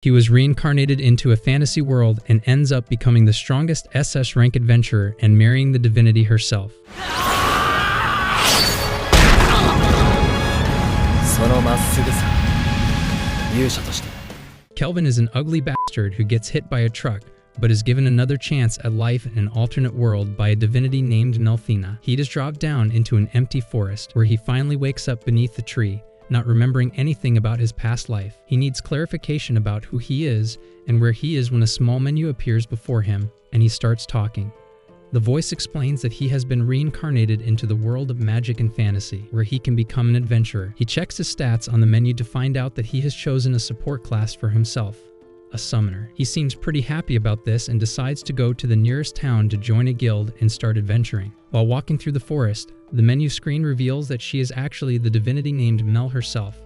He was reincarnated into a fantasy world and ends up becoming the strongest SS rank adventurer and marrying the divinity herself. Kelvin is an ugly bastard who gets hit by a truck, but is given another chance at life in an alternate world by a divinity named Nelfina. He is dropped down into an empty forest, where he finally wakes up beneath the tree, not remembering anything about his past life. He needs clarification about who he is and where he is when a small menu appears before him, and he starts talking. The voice explains that he has been reincarnated into the world of magic and fantasy, where he can become an adventurer. He checks his stats on the menu to find out that he has chosen a support class for himself, a summoner. He seems pretty happy about this and decides to go to the nearest town to join a guild and start adventuring. While walking through the forest, the menu screen reveals that she is actually the divinity named Mel herself.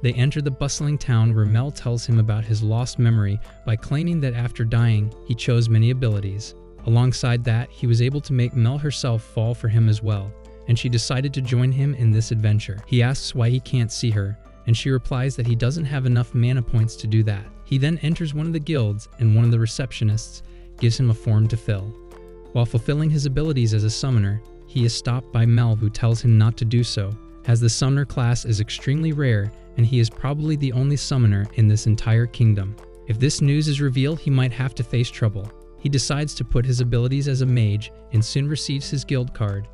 They enter the bustling town where Mel tells him about his lost memory by claiming that after dying, he chose many abilities. Alongside that, he was able to make Mel herself fall for him as well, and she decided to join him in this adventure. He asks why he can't see her, and she replies that he doesn't have enough mana points to do that. He then enters one of the guilds, and one of the receptionists gives him a form to fill. While fulfilling his abilities as a summoner, he is stopped by Mel, who tells him not to do so, as the summoner class is extremely rare and he is probably the only summoner in this entire kingdom. If this news is revealed, he might have to face trouble. He decides to put his abilities as a mage and soon receives his guild card.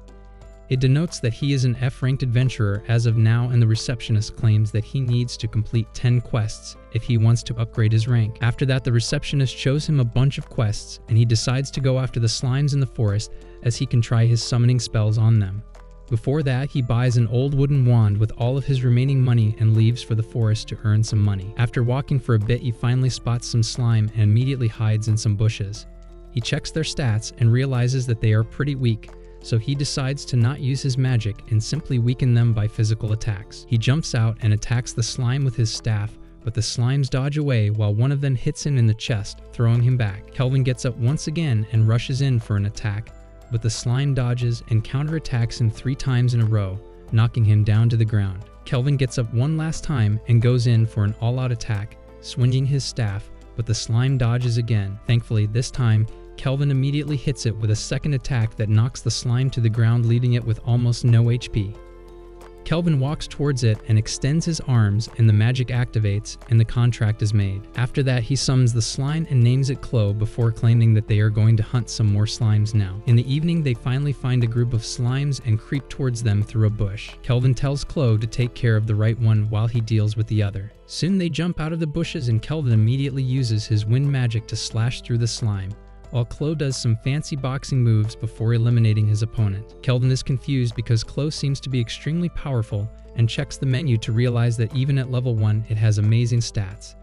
It denotes that he is an F-ranked adventurer as of now, and the receptionist claims that he needs to complete 10 quests if he wants to upgrade his rank. After that, the receptionist shows him a bunch of quests, and he decides to go after the slimes in the forest as he can try his summoning spells on them. Before that, he buys an old wooden wand with all of his remaining money and leaves for the forest to earn some money. After walking for a bit, he finally spots some slime and immediately hides in some bushes. He checks their stats and realizes that they are pretty weak, so he decides to not use his magic and simply weaken them by physical attacks. He jumps out and attacks the slime with his staff, but the slimes dodge away while one of them hits him in the chest, throwing him back. Kelvin gets up once again and rushes in for an attack, but the slime dodges and counterattacks him 3 times in a row, knocking him down to the ground. Kelvin gets up one last time and goes in for an all-out attack, swinging his staff, but the slime dodges again. Thankfully, this time, Kelvin immediately hits it with a second attack that knocks the slime to the ground, leaving it with almost no HP. Kelvin walks towards it and extends his arms, and the magic activates and the contract is made. After that, he summons the slime and names it Chloe before claiming that they are going to hunt some more slimes now. In the evening, they finally find a group of slimes and creep towards them through a bush. Kelvin tells Chloe to take care of the right one while he deals with the other. Soon they jump out of the bushes and Kelvin immediately uses his wind magic to slash through the slime, while Chloe does some fancy boxing moves before eliminating his opponent. Kelvin is confused because Chloe seems to be extremely powerful and checks the menu to realize that even at level 1, it has amazing stats.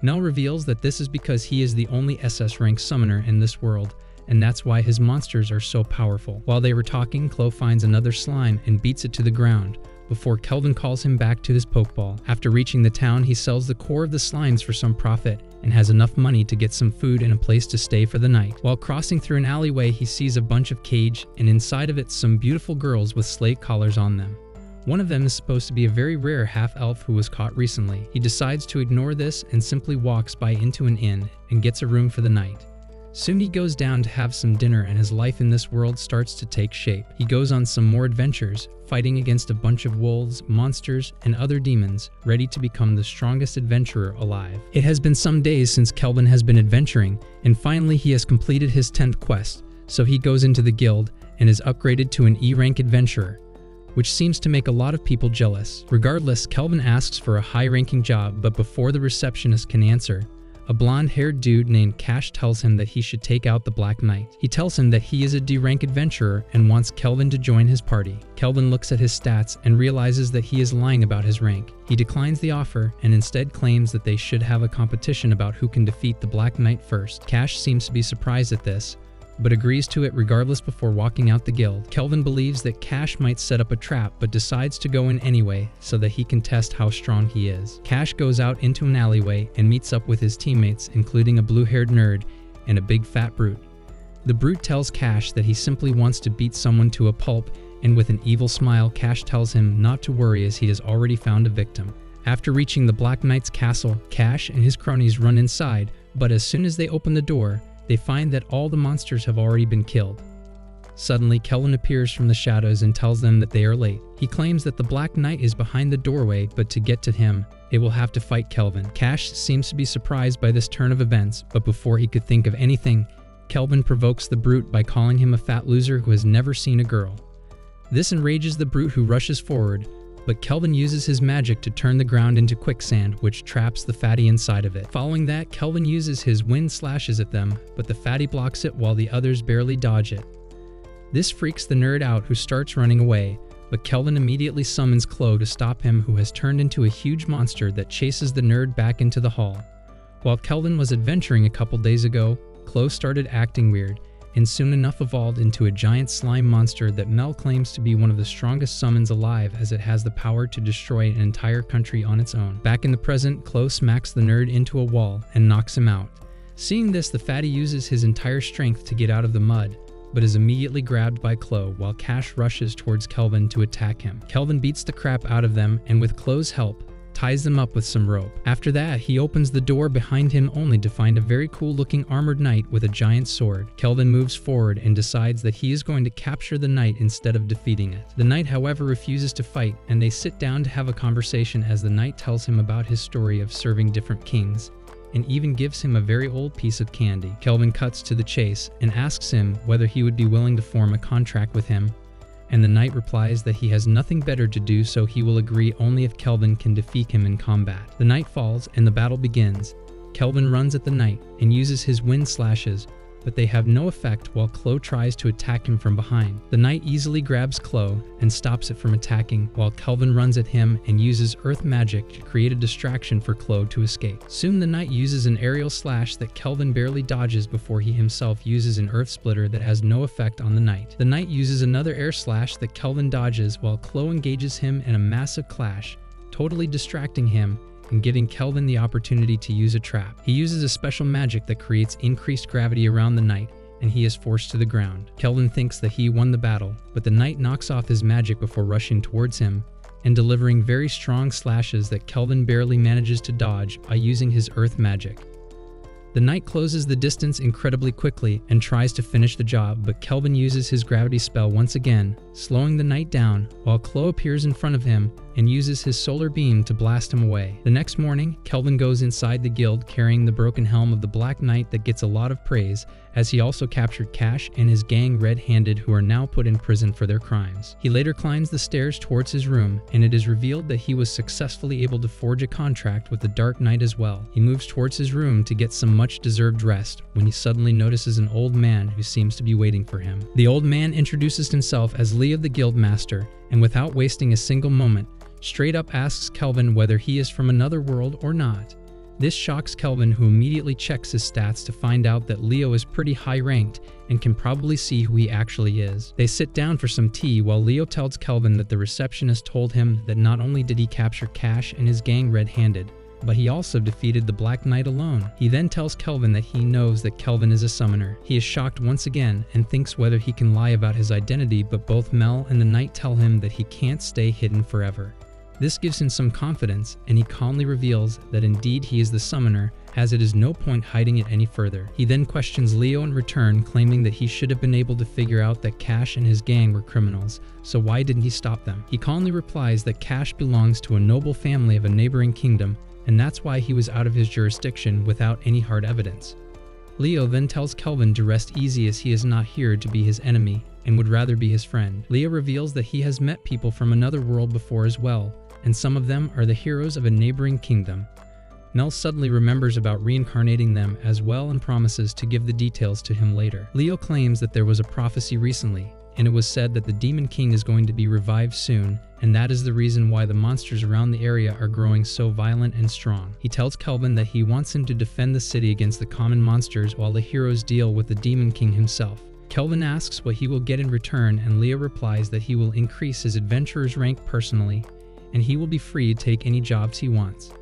Mel reveals that this is because he is the only SS rank summoner in this world, and that's why his monsters are so powerful. While they were talking, Chloe finds another slime and beats it to the ground, before Kelvin calls him back to his pokeball. After reaching the town, he sells the core of the slimes for some profit and has enough money to get some food and a place to stay for the night. While crossing through an alleyway, he sees a bunch of cage, and inside of it some beautiful girls with slate collars on them. One of them is supposed to be a very rare half-elf who was caught recently. He decides to ignore this and simply walks by into an inn and gets a room for the night. Soon he goes down to have some dinner and his life in this world starts to take shape. He goes on some more adventures, fighting against a bunch of wolves, monsters, and other demons, ready to become the strongest adventurer alive. It has been some days since Kelvin has been adventuring, and finally he has completed his 10th quest, so he goes into the guild and is upgraded to an E-rank adventurer, which seems to make a lot of people jealous. Regardless, Kelvin asks for a high-ranking job, but before the receptionist can answer, a blonde-haired dude named Cash tells him that he should take out the Black Knight. He tells him that he is a D-rank adventurer and wants Kelvin to join his party. Kelvin looks at his stats and realizes that he is lying about his rank. He declines the offer and instead claims that they should have a competition about who can defeat the Black Knight first. Cash seems to be surprised at this, but agrees to it regardless before walking out the guild. Kelvin believes that Cash might set up a trap, but decides to go in anyway so that he can test how strong he is. Cash goes out into an alleyway and meets up with his teammates, including a blue-haired nerd and a big fat brute. The brute tells Cash that he simply wants to beat someone to a pulp, and with an evil smile, Cash tells him not to worry as he has already found a victim. After reaching the Black Knight's castle, Cash and his cronies run inside, but as soon as they open the door, they find that all the monsters have already been killed. Suddenly, Kelvin appears from the shadows and tells them that they are late. He claims that the Black Knight is behind the doorway, but to get to him, they will have to fight Kelvin. Cash seems to be surprised by this turn of events, but before he could think of anything, Kelvin provokes the brute by calling him a fat loser who has never seen a girl. This enrages the brute, who rushes forward, but Kelvin uses his magic to turn the ground into quicksand, which traps the fatty inside of it. Following that, Kelvin uses his wind slashes at them, but the fatty blocks it while the others barely dodge it. This freaks the nerd out, who starts running away, but Kelvin immediately summons Chloe to stop him, who has turned into a huge monster that chases the nerd back into the hall. While Kelvin was adventuring a couple days ago, Chloe started acting weird, and soon enough evolved into a giant slime monster that Mel claims to be one of the strongest summons alive, as it has the power to destroy an entire country on its own. Back in the present, Chloe smacks the nerd into a wall and knocks him out. Seeing this, the fatty uses his entire strength to get out of the mud, but is immediately grabbed by Chloe while Cash rushes towards Kelvin to attack him. Kelvin beats the crap out of them and with Chloe's help, ties them up with some rope. After that, he opens the door behind him only to find a very cool looking armored knight with a giant sword. Kelvin moves forward and decides that he is going to capture the knight instead of defeating it. The knight, however, refuses to fight, and they sit down to have a conversation as the knight tells him about his story of serving different kings, and even gives him a very old piece of candy. Kelvin cuts to the chase and asks him whether he would be willing to form a contract with him, and the knight replies that he has nothing better to do, so he will agree only if Kelvin can defeat him in combat. The knight falls and the battle begins. Kelvin runs at the knight and uses his wind slashes, but they have no effect while Chloe tries to attack him from behind. The knight easily grabs Chloe and stops it from attacking, while Kelvin runs at him and uses earth magic to create a distraction for Chloe to escape. Soon the knight uses an aerial slash that Kelvin barely dodges before he himself uses an earth splitter that has no effect on the knight. The knight uses another air slash that Kelvin dodges while Chloe engages him in a massive clash, totally distracting him and giving Kelvin the opportunity to use a trap. He uses a special magic that creates increased gravity around the knight, and he is forced to the ground. Kelvin thinks that he won the battle, but the knight knocks off his magic before rushing towards him and delivering very strong slashes that Kelvin barely manages to dodge by using his earth magic. The knight closes the distance incredibly quickly and tries to finish the job, but Kelvin uses his gravity spell once again, slowing the knight down, while Chloe appears in front of him and uses his solar beam to blast him away. The next morning, Kelvin goes inside the guild carrying the broken helm of the Black Knight that gets a lot of praise, as he also captured Cash and his gang red-handed, who are now put in prison for their crimes. He later climbs the stairs towards his room, and it is revealed that he was successfully able to forge a contract with the Dark Knight as well. He moves towards his room to get some much-deserved rest when he suddenly notices an old man who seems to be waiting for him. The old man introduces himself as Leo the Guild Master, and without wasting a single moment, straight up asks Kelvin whether he is from another world or not. This shocks Kelvin, who immediately checks his stats to find out that Leo is pretty high ranked and can probably see who he actually is. They sit down for some tea while Leo tells Kelvin that the receptionist told him that not only did he capture Cash and his gang red-handed, but he also defeated the Black Knight alone. He then tells Kelvin that he knows that Kelvin is a summoner. He is shocked once again and thinks whether he can lie about his identity, but both Mel and the knight tell him that he can't stay hidden forever. This gives him some confidence, and he calmly reveals that indeed he is the summoner, as it is no point hiding it any further. He then questions Leo in return, claiming that he should have been able to figure out that Cash and his gang were criminals, so why didn't he stop them? He calmly replies that Cash belongs to a noble family of a neighboring kingdom, and that's why he was out of his jurisdiction without any hard evidence. Leo then tells Kelvin to rest easy, as he is not here to be his enemy and would rather be his friend. Leo reveals that he has met people from another world before as well, and some of them are the heroes of a neighboring kingdom. Mel suddenly remembers about reincarnating them as well and promises to give the details to him later. Leo claims that there was a prophecy recently, and it was said that the Demon King is going to be revived soon, and that is the reason why the monsters around the area are growing so violent and strong. He tells Kelvin that he wants him to defend the city against the common monsters while the heroes deal with the Demon King himself. Kelvin asks what he will get in return, and Leo replies that he will increase his adventurer's rank personally, and he will be free to take any jobs he wants.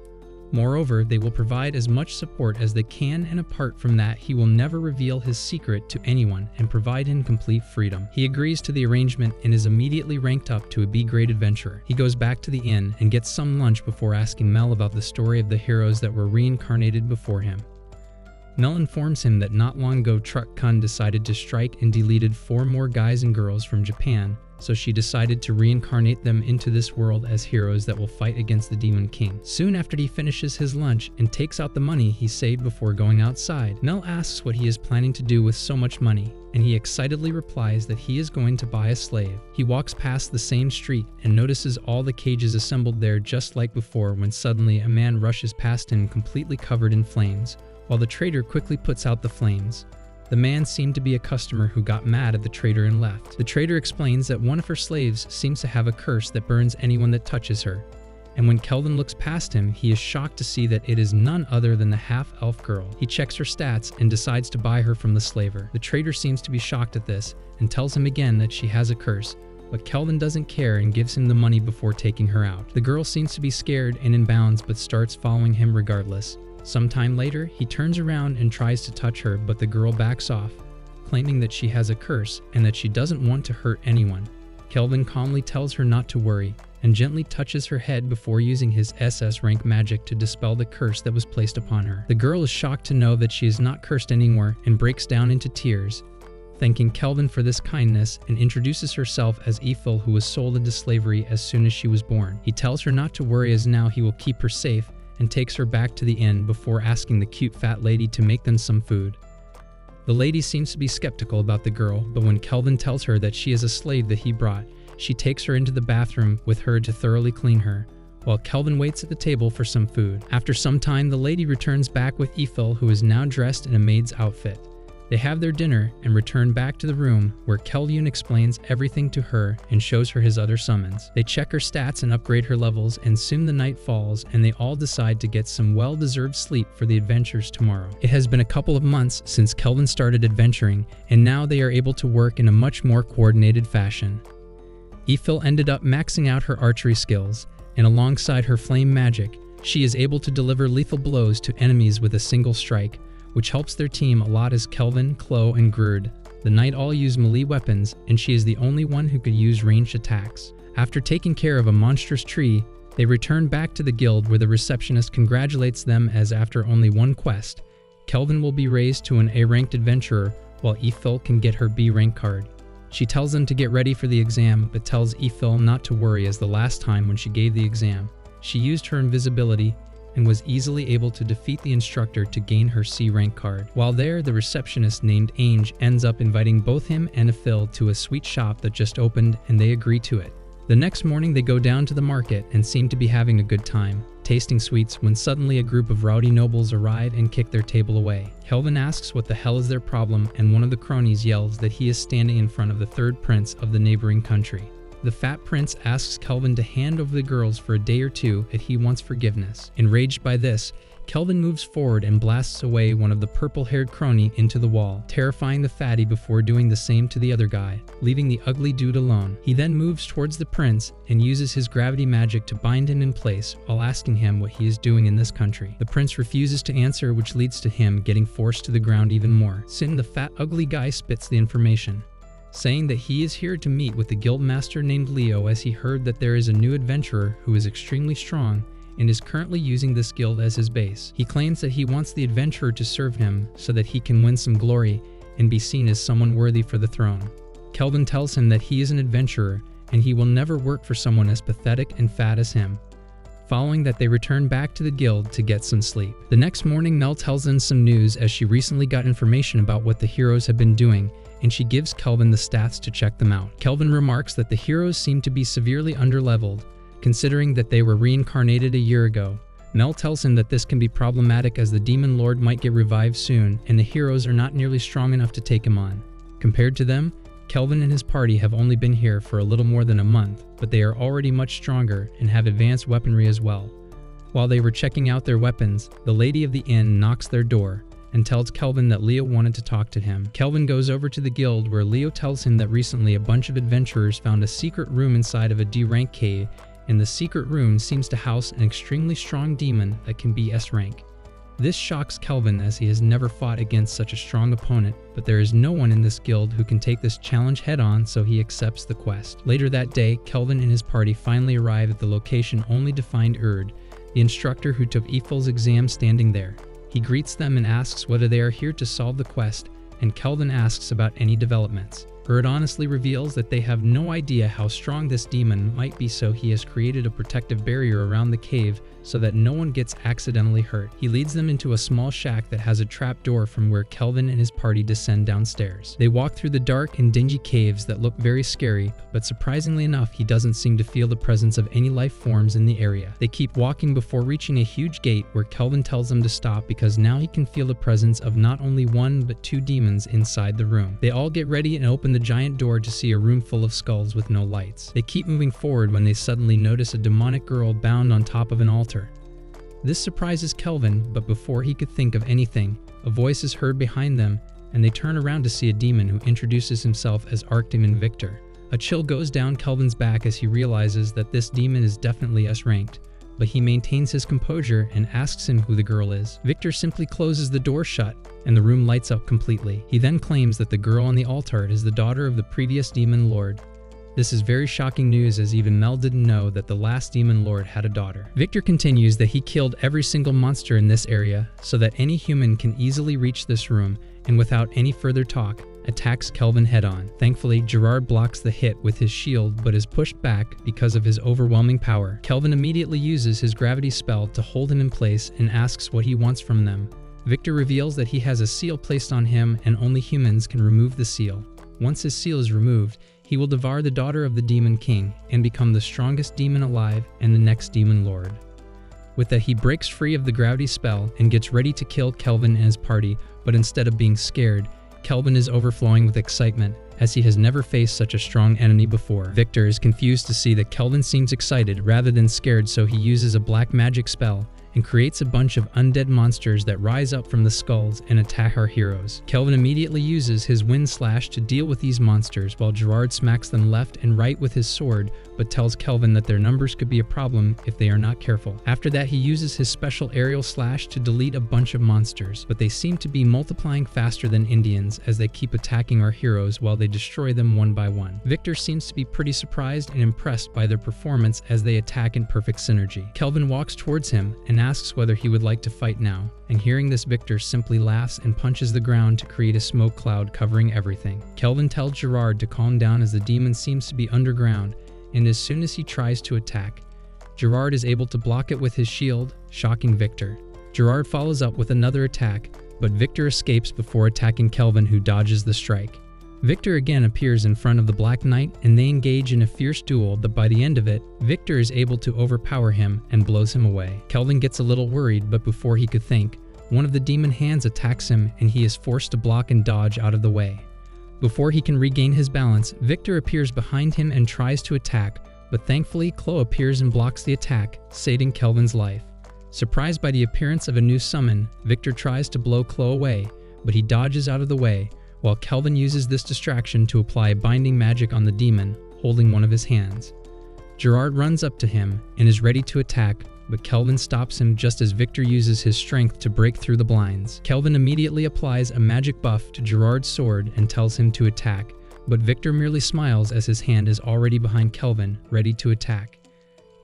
Moreover, they will provide as much support as they can, and apart from that, he will never reveal his secret to anyone and provide him complete freedom. He agrees to the arrangement and is immediately ranked up to a B-grade adventurer. He goes back to the inn and gets some lunch before asking Mel about the story of the heroes that were reincarnated before him. Mel informs him that not long ago Truck Kun decided to strike and deleted 4 more guys and girls from Japan, so she decided to reincarnate them into this world as heroes that will fight against the Demon King. Soon after he finishes his lunch and takes out the money he saved before going outside, Mel asks what he is planning to do with so much money, and he excitedly replies that he is going to buy a slave. He walks past the same street and notices all the cages assembled there just like before, when suddenly a man rushes past him completely covered in flames, while the trader quickly puts out the flames. The man seemed to be a customer who got mad at the trader and left. The trader explains that one of her slaves seems to have a curse that burns anyone that touches her, and when Kelvin looks past him, he is shocked to see that it is none other than the half-elf girl. He checks her stats and decides to buy her from the slaver. The trader seems to be shocked at this and tells him again that she has a curse, but Kelvin doesn't care and gives him the money before taking her out. The girl seems to be scared and in bounds but starts following him regardless. Sometime later, he turns around and tries to touch her, but the girl backs off, claiming that she has a curse and that she doesn't want to hurt anyone. Kelvin calmly tells her not to worry and gently touches her head before using his SS rank magic to dispel the curse that was placed upon her. The girl is shocked to know that she is not cursed anymore and breaks down into tears, thanking Kelvin for this kindness, and introduces herself as Efil, who was sold into slavery as soon as she was born. He tells her not to worry as now he will keep her safe, and takes her back to the inn before asking the cute fat lady to make them some food. The lady seems to be skeptical about the girl, but when Kelvin tells her that she is a slave that he brought, she takes her into the bathroom with her to thoroughly clean her, while Kelvin waits at the table for some food. After some time, the lady returns back with Efil, who is now dressed in a maid's outfit. They have their dinner and return back to the room where Kelvin explains everything to her and shows her his other summons. They check her stats and upgrade her levels, and soon the night falls and they all decide to get some well-deserved sleep for the adventures tomorrow. It has been a couple of months since Kelvin started adventuring, and now they are able to work in a much more coordinated fashion. Efil ended up maxing out her archery skills, and alongside her flame magic, she is able to deliver lethal blows to enemies with a single strike, which helps their team a lot as Kelvin, Chloe, and Grud. The knight all use melee weapons, and she is the only one who could use ranged attacks. After taking care of a monstrous tree, they return back to the guild where the receptionist congratulates them as after only one quest, Kelvin will be raised to an A-ranked adventurer while Efil can get her B-rank card. She tells them to get ready for the exam, but tells Efil not to worry as the last time when she gave the exam, she used her invisibility and was easily able to defeat the instructor to gain her C-rank card. While there, the receptionist named Ange ends up inviting both him and Efil to a sweet shop that just opened, and they agree to it. The next morning they go down to the market and seem to be having a good time, tasting sweets, when suddenly a group of rowdy nobles arrive and kick their table away. Kelvin asks what the hell is their problem, and one of the cronies yells that he is standing in front of the third prince of the neighboring country. The fat prince asks Kelvin to hand over the girls for a day or two if he wants forgiveness. Enraged by this, Kelvin moves forward and blasts away one of the purple-haired crony into the wall, terrifying the fatty before doing the same to the other guy, leaving the ugly dude alone. He then moves towards the prince and uses his gravity magic to bind him in place while asking him what he is doing in this country. The prince refuses to answer, which leads to him getting forced to the ground even more. Soon the fat ugly guy spits the information, saying that he is here to meet with the guildmaster named Leo, as he heard that there is a new adventurer who is extremely strong and is currently using this guild as his base. He claims that he wants the adventurer to serve him so that he can win some glory and be seen as someone worthy for the throne. Kelvin tells him that he is an adventurer and he will never work for someone as pathetic and fat as him. Following that, they return back to the guild to get some sleep. The next morning, Mel tells them some news as she recently got information about what the heroes have been doing, and she gives Kelvin the stats to check them out. Kelvin remarks that the heroes seem to be severely underleveled, considering that they were reincarnated a year ago. Mel tells him that this can be problematic as the demon lord might get revived soon, and the heroes are not nearly strong enough to take him on. Compared to them, Kelvin and his party have only been here for a little more than a month, but they are already much stronger and have advanced weaponry as well. While they were checking out their weapons, the lady of the inn knocks their door and tells Kelvin that Leo wanted to talk to him. Kelvin goes over to the guild where Leo tells him that recently a bunch of adventurers found a secret room inside of a D-rank cave and the secret room seems to house an extremely strong demon that can be S rank. This shocks Kelvin as he has never fought against such a strong opponent, but there is no one in this guild who can take this challenge head-on, so he accepts the quest. Later that day, Kelvin and his party finally arrive at the location only to find Urd, the instructor who took Efil's exam, standing there. He greets them and asks whether they are here to solve the quest, and Kelvin asks about any developments. Urd honestly reveals that they have no idea how strong this demon might be, so he has created a protective barrier around the cave so that no one gets accidentally hurt. He leads them into a small shack that has a trap door from where Kelvin and his party descend downstairs. They walk through the dark and dingy caves that look very scary, but surprisingly enough, he doesn't seem to feel the presence of any life forms in the area. They keep walking before reaching a huge gate where Kelvin tells them to stop because now he can feel the presence of not only one but two demons inside the room. They all get ready and open the giant door to see a room full of skulls with no lights. They keep moving forward when they suddenly notice a demonic girl bound on top of an altar. This surprises Kelvin, but before he could think of anything, a voice is heard behind them, and they turn around to see a demon who introduces himself as Archdemon Victor. A chill goes down Kelvin's back as he realizes that this demon is definitely S-ranked, but he maintains his composure and asks him who the girl is. Victor simply closes the door shut, and the room lights up completely. He then claims that the girl on the altar is the daughter of the previous demon lord. This is very shocking news, as even Mel didn't know that the last demon lord had a daughter. Victor continues that he killed every single monster in this area so that any human can easily reach this room, and without any further talk, attacks Kelvin head-on. Thankfully, Gerard blocks the hit with his shield but is pushed back because of his overwhelming power. Kelvin immediately uses his gravity spell to hold him in place and asks what he wants from them. Victor reveals that he has a seal placed on him and only humans can remove the seal. Once his seal is removed, he will devour the daughter of the Demon King and become the strongest demon alive and the next demon lord. With that, he breaks free of the gravity spell and gets ready to kill Kelvin and his party, but instead of being scared, Kelvin is overflowing with excitement, as he has never faced such a strong enemy before. Victor is confused to see that Kelvin seems excited rather than scared, so he uses a black magic spell and creates a bunch of undead monsters that rise up from the skulls and attack our heroes. Kelvin immediately uses his wind slash to deal with these monsters, while Gerard smacks them left and right with his sword, but tells Kelvin that their numbers could be a problem if they are not careful. After that, he uses his special aerial slash to delete a bunch of monsters, but they seem to be multiplying faster than Indians as they keep attacking our heroes while they destroy them one by one. Victor seems to be pretty surprised and impressed by their performance as they attack in perfect synergy. Kelvin walks towards him and asks whether he would like to fight now, and hearing this, Victor simply laughs and punches the ground to create a smoke cloud covering everything. Kelvin tells Gerard to calm down as the demon seems to be underground, and as soon as he tries to attack, Gerard is able to block it with his shield, shocking Victor. Gerard follows up with another attack, but Victor escapes before attacking Kelvin, who dodges the strike. Victor again appears in front of the Black Knight, and they engage in a fierce duel, but by the end of it, Victor is able to overpower him and blows him away. Kelvin gets a little worried, but before he could think, one of the demon hands attacks him and he is forced to block and dodge out of the way. Before he can regain his balance, Victor appears behind him and tries to attack, but thankfully Chloe appears and blocks the attack, saving Kelvin's life. Surprised by the appearance of a new summon, Victor tries to blow Chloe away, but he dodges out of the way, while Kelvin uses this distraction to apply binding magic on the demon, holding one of his hands. Gerard runs up to him and is ready to attack, but Kelvin stops him just as Victor uses his strength to break through the blinds. Kelvin immediately applies a magic buff to Gerard's sword and tells him to attack, but Victor merely smiles as his hand is already behind Kelvin, ready to attack.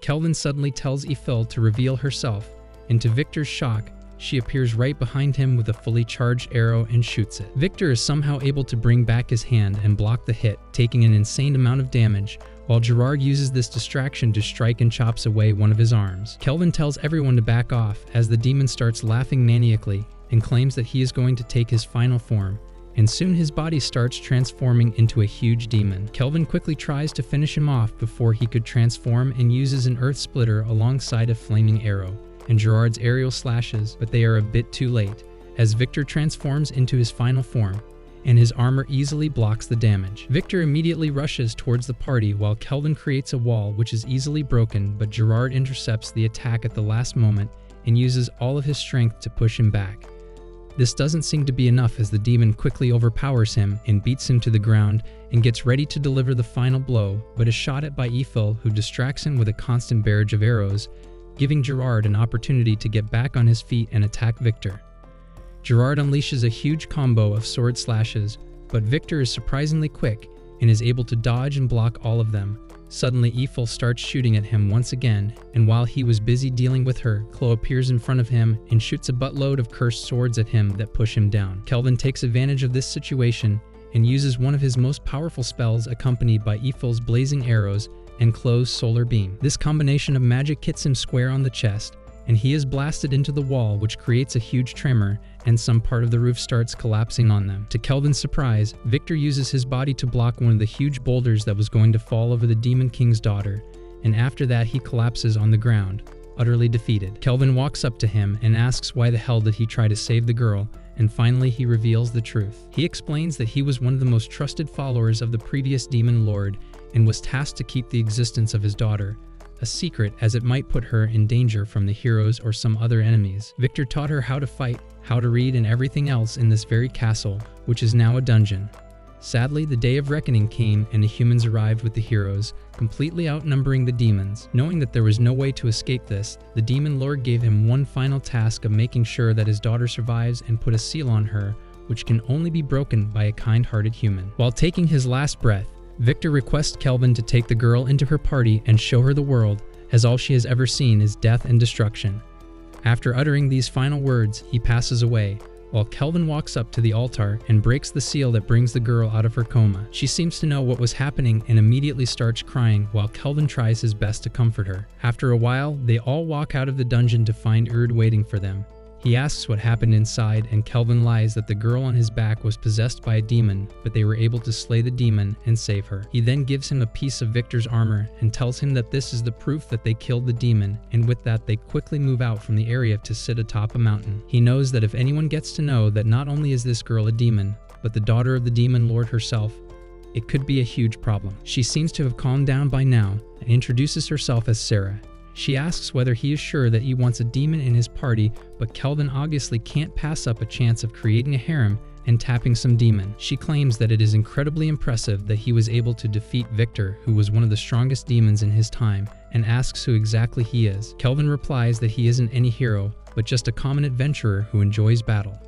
Kelvin suddenly tells Efil to reveal herself, and to Victor's shock, she appears right behind him with a fully charged arrow and shoots it. Victor is somehow able to bring back his hand and block the hit, taking an insane amount of damage, while Gerard uses this distraction to strike and chops away one of his arms. Kelvin tells everyone to back off as the demon starts laughing maniacally and claims that he is going to take his final form, and soon his body starts transforming into a huge demon. Kelvin quickly tries to finish him off before he could transform and uses an earth splitter alongside a flaming arrow and Gerard's aerial slashes, but they are a bit too late, as Victor transforms into his final form, and his armor easily blocks the damage. Victor immediately rushes towards the party while Kelvin creates a wall which is easily broken, but Gerard intercepts the attack at the last moment and uses all of his strength to push him back. This doesn't seem to be enough as the demon quickly overpowers him and beats him to the ground and gets ready to deliver the final blow, but is shot at by Efil, who distracts him with a constant barrage of arrows, giving Gerard an opportunity to get back on his feet and attack Victor. Gerard unleashes a huge combo of sword slashes, but Victor is surprisingly quick and is able to dodge and block all of them. Suddenly, Efil starts shooting at him once again, and while he was busy dealing with her, Chloe appears in front of him and shoots a buttload of cursed swords at him that push him down. Kelvin takes advantage of this situation and uses one of his most powerful spells accompanied by Efil's blazing arrows and Chloe's solar beam. This combination of magic hits him square on the chest, and he is blasted into the wall, which creates a huge tremor, and some part of the roof starts collapsing on them. To Kelvin's surprise, Victor uses his body to block one of the huge boulders that was going to fall over the Demon King's daughter, and after that he collapses on the ground, utterly defeated. Kelvin walks up to him and asks why the hell did he try to save the girl, and finally he reveals the truth. He explains that he was one of the most trusted followers of the previous Demon Lord and was tasked to keep the existence of his daughter a secret, as it might put her in danger from the heroes or some other enemies. Victor taught her how to fight, how to read, and everything else in this very castle, which is now a dungeon. Sadly, the day of reckoning came and the humans arrived with the heroes, completely outnumbering the demons. Knowing that there was no way to escape this, the Demon Lord gave him one final task of making sure that his daughter survives and put a seal on her, which can only be broken by a kind-hearted human. While taking his last breath, Victor requests Kelvin to take the girl into her party and show her the world, as all she has ever seen is death and destruction. After uttering these final words, he passes away, while Kelvin walks up to the altar and breaks the seal that brings the girl out of her coma. She seems to know what was happening and immediately starts crying while Kelvin tries his best to comfort her. After a while, they all walk out of the dungeon to find Urd waiting for them. He asks what happened inside, and Kelvin lies that the girl on his back was possessed by a demon, but they were able to slay the demon and save her. He then gives him a piece of Victor's armor and tells him that this is the proof that they killed the demon, and with that they quickly move out from the area to sit atop a mountain. He knows that if anyone gets to know that not only is this girl a demon, but the daughter of the Demon Lord herself, it could be a huge problem. She seems to have calmed down by now and introduces herself as Sarah. She asks whether he is sure that he wants a demon in his party, but Kelvin obviously can't pass up a chance of creating a harem and tapping some demon. She claims that it is incredibly impressive that he was able to defeat Victor, who was one of the strongest demons in his time, and asks who exactly he is. Kelvin replies that he isn't any hero, but just a common adventurer who enjoys battle.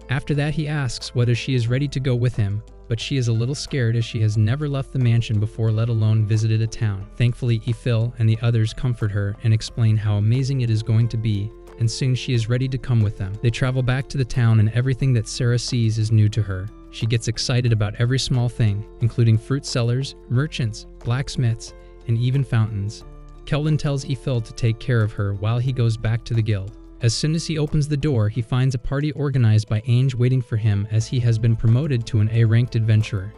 After that, he asks whether she is ready to go with him, but she is a little scared as she has never left the mansion before, let alone visited a town. Thankfully, Efil and the others comfort her and explain how amazing it is going to be, and soon she is ready to come with them. They travel back to the town and everything that Sarah sees is new to her. She gets excited about every small thing, including fruit sellers, merchants, blacksmiths, and even fountains. Kelvin tells Efil to take care of her while he goes back to the guild. As soon as he opens the door, he finds a party organized by Ange waiting for him as he has been promoted to an A-ranked adventurer.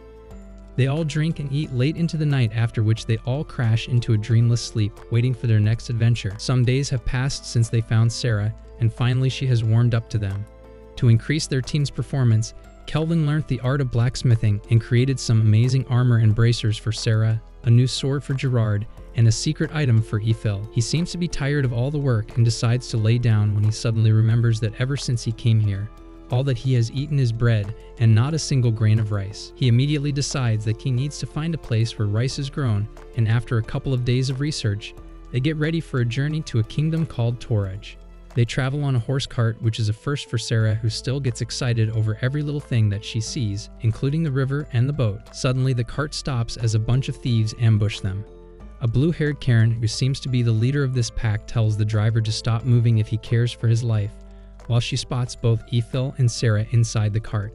They all drink and eat late into the night, after which they all crash into a dreamless sleep, waiting for their next adventure. Some days have passed since they found Sarah, and finally she has warmed up to them. To increase their team's performance, Kelvin learned the art of blacksmithing and created some amazing armor and bracers for Sarah, a new sword for Gerard, and a secret item for Efil. He seems to be tired of all the work and decides to lay down when he suddenly remembers that ever since he came here, all that he has eaten is bread and not a single grain of rice. He immediately decides that he needs to find a place where rice is grown, and after a couple of days of research, they get ready for a journey to a kingdom called Torage. They travel on a horse cart, which is a first for Sarah, who still gets excited over every little thing that she sees, including the river and the boat. Suddenly, the cart stops as a bunch of thieves ambush them. A blue-haired Karen, who seems to be the leader of this pack, tells the driver to stop moving if he cares for his life, while she spots both Efil and Sarah inside the cart.